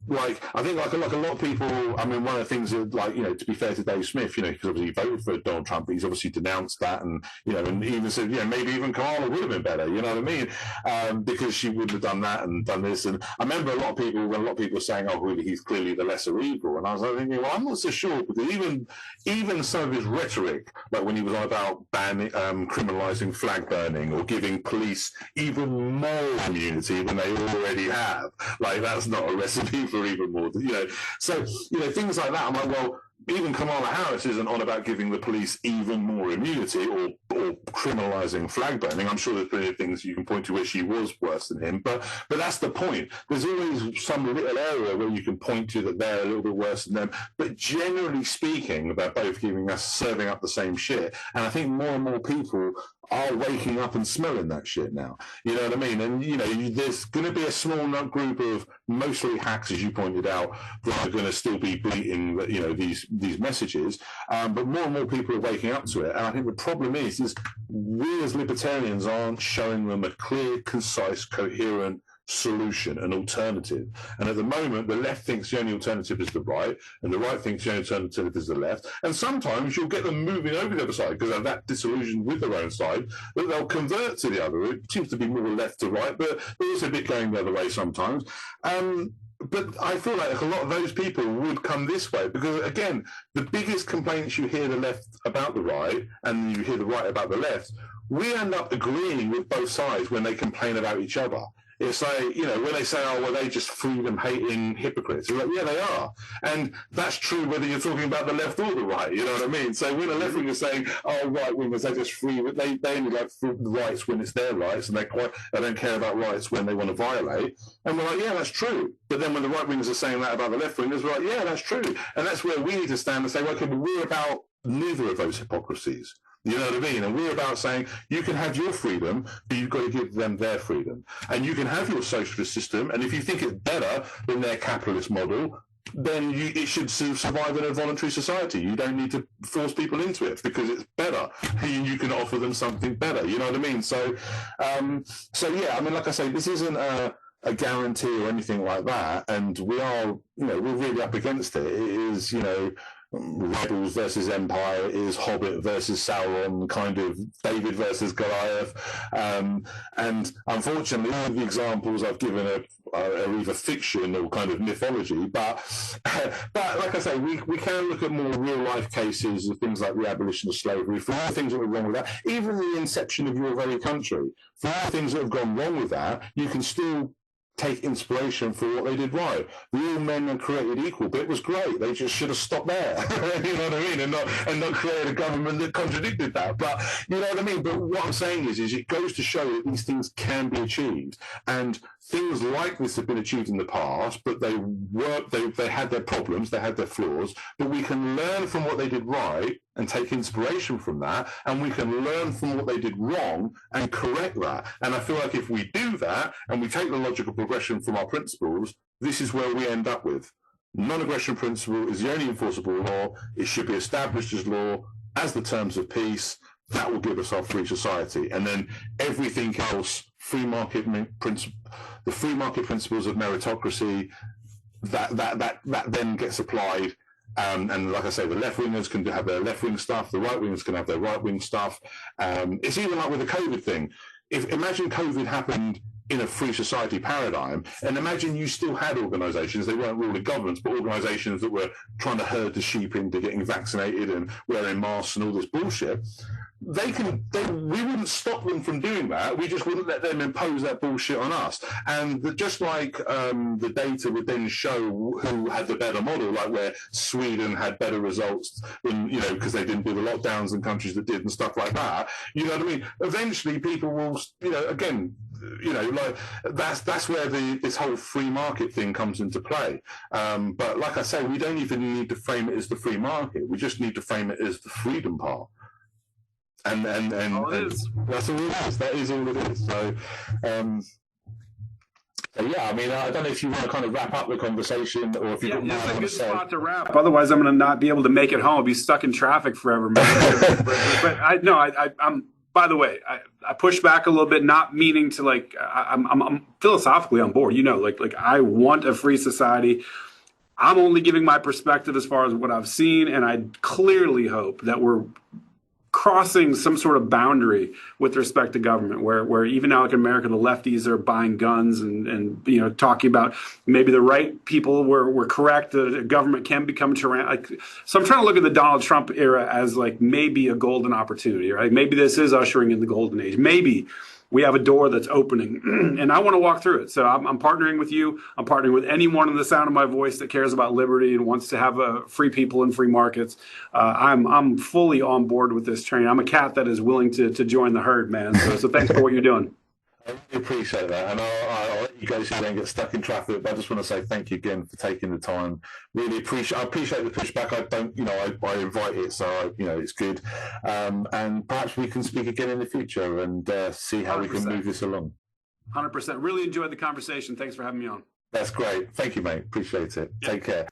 like, I think like a lot of people, I mean, one of the things that, like, you know, to be fair to Dave Smith, you know, because obviously he voted for Donald Trump, but he's obviously denounced that, and, you know, and even said, you know, maybe even Kamala would have been better, you know what I mean? Because she wouldn't have done that and done this. And I remember when a lot of people were saying, oh, really, he's clearly the lesser evil. And I was like thinking, well, I'm not so sure, because even some of his rhetoric, like when he was on about banning, criminalizing flag burning or giving police even more immunity than they already have, like, that's not a recipe for even more, you know. So, you know, things like that, I'm like, well, even Kamala Harris isn't on about giving the police even more immunity or criminalising flag burning. I'm sure there's plenty of things you can point to where she was worse than him, but that's the point. There's always some little area where you can point to that they're a little bit worse than them, but generally speaking, they're both serving up the same shit. And I think more and more people are waking up and smelling that shit now. You know what I mean? And, you know, there's going to be a small group of mostly hacks, as you pointed out, that are going to still be bleating, you know, these messages. But more and more people are waking up to it. And I think the problem is we as libertarians aren't showing them a clear, concise, coherent solution, an alternative. And at the moment, the left thinks the only alternative is the right, and the right thinks the only alternative is the left. And sometimes you'll get them moving over the other side because they're that disillusioned with their own side that they'll convert to the other. It seems to be more left to right, but there's a bit going the other way sometimes. But I feel like a lot of those people would come this way because, again, the biggest complaints you hear the left about the right and you hear the right about the left, we end up agreeing with both sides when they complain about each other. It's like, you know, when they say, oh, well, they just freedom-hating hypocrites. You're like, yeah, they are. And that's true whether you're talking about the left or the right, you know what I mean? So when a left-winger is saying, oh, right-wingers, they just they only like rights when it's their rights, and they don't care about rights when they want to violate. And we're like, yeah, that's true. But then when the right-wingers are saying that about the left-wingers, we're like, yeah, that's true. And that's where we need to stand and say, well, okay, but we're about neither of those hypocrisies. You know what I mean? And we're about saying you can have your freedom, but you've got to give them their freedom. And you can have your socialist system, and if you think it's better than their capitalist model, then it should survive in a voluntary society. You don't need to force people into it because it's better. You can offer them something better. You know what I mean? So yeah, I mean, like I say, this isn't a guarantee or anything like that. And we are, you know, we're really up against it. It is, you know, Rebels versus Empire, is Hobbit versus Sauron, kind of David versus Goliath. And unfortunately, all of the examples I've given are either fiction or kind of mythology. But like I say, we can look at more real-life cases of things like the abolition of slavery, for all the things that were wrong with that, even the inception of your very country. For all the things that have gone wrong with that, you can still take inspiration for what they did right. All men are created equal, but it was great. They just should have stopped there. You know what I mean? And not create a government that contradicted that. But you know what I mean? But what I'm saying is it goes to show that these things can be achieved. And things like this have been achieved in the past, but they had their problems, they had their flaws, but we can learn from what they did right and take inspiration from that, and we can learn from what they did wrong and correct that. And I feel like if we do that, and we take the logical progression from our principles, this is where we end up with. Non-aggression principle is the only enforceable law. It should be established as law as the terms of peace. That will give us our free society. And then everything else, the free market principles of meritocracy, that then gets applied. And like I say, the left-wingers can have their left-wing stuff, the right-wingers can have their right-wing stuff. It's even like with the COVID thing. Imagine COVID happened in a free society paradigm, and imagine you still had organisations, they weren't ruling governments, but organisations that were trying to herd the sheep into getting vaccinated and wearing masks and all this bullshit. We wouldn't stop them from doing that. We just wouldn't let them impose that bullshit on us. And just like the data would then show who had the better model, like where Sweden had better results than, because they didn't do the lockdowns in countries that did and stuff like that. You know what I mean? Eventually people will, again, like that's where this whole free market thing comes into play. But like I say, we don't even need to frame it as the free market. We just need to frame it as the freedom part. And that's all it is. That is all it is. So, yeah, I mean, I don't know if you want to kind of wrap up the conversation, or if you've got more to say. Spot to wrap. Otherwise, I'm going to not be able to make it home. I'll be stuck in traffic forever, man. but I'm. By the way, I push back a little bit, not meaning to I'm philosophically on board. Like I want a free society. I'm only giving my perspective as far as what I've seen, and I clearly hope that we're crossing some sort of boundary with respect to government, where even now, like in America, the lefties are buying guns and talking about maybe the right people were correct, the government can become tyrannical. So I'm trying to look at the Donald Trump era as like maybe a golden opportunity, right? Maybe this is ushering in the golden age. Maybe we have a door that's opening, and I want to walk through it. So I'm partnering with you. I'm partnering with anyone in the sound of my voice that cares about liberty and wants to have free people and free markets. I'm fully on board with this train. I'm a cat that is willing to join the herd, man. So thanks for what you're doing. I really appreciate that, and I'll let you go so you don't get stuck in traffic. But I just want to say thank you again for taking the time. Really appreciate. I appreciate the pushback. I don't, I invite it, so it's good. And perhaps we can speak again in the future and see how 100%. We can move this along. 100%. Really enjoyed the conversation. Thanks for having me on. That's great. Thank you, mate. Appreciate it. Yep. Take care.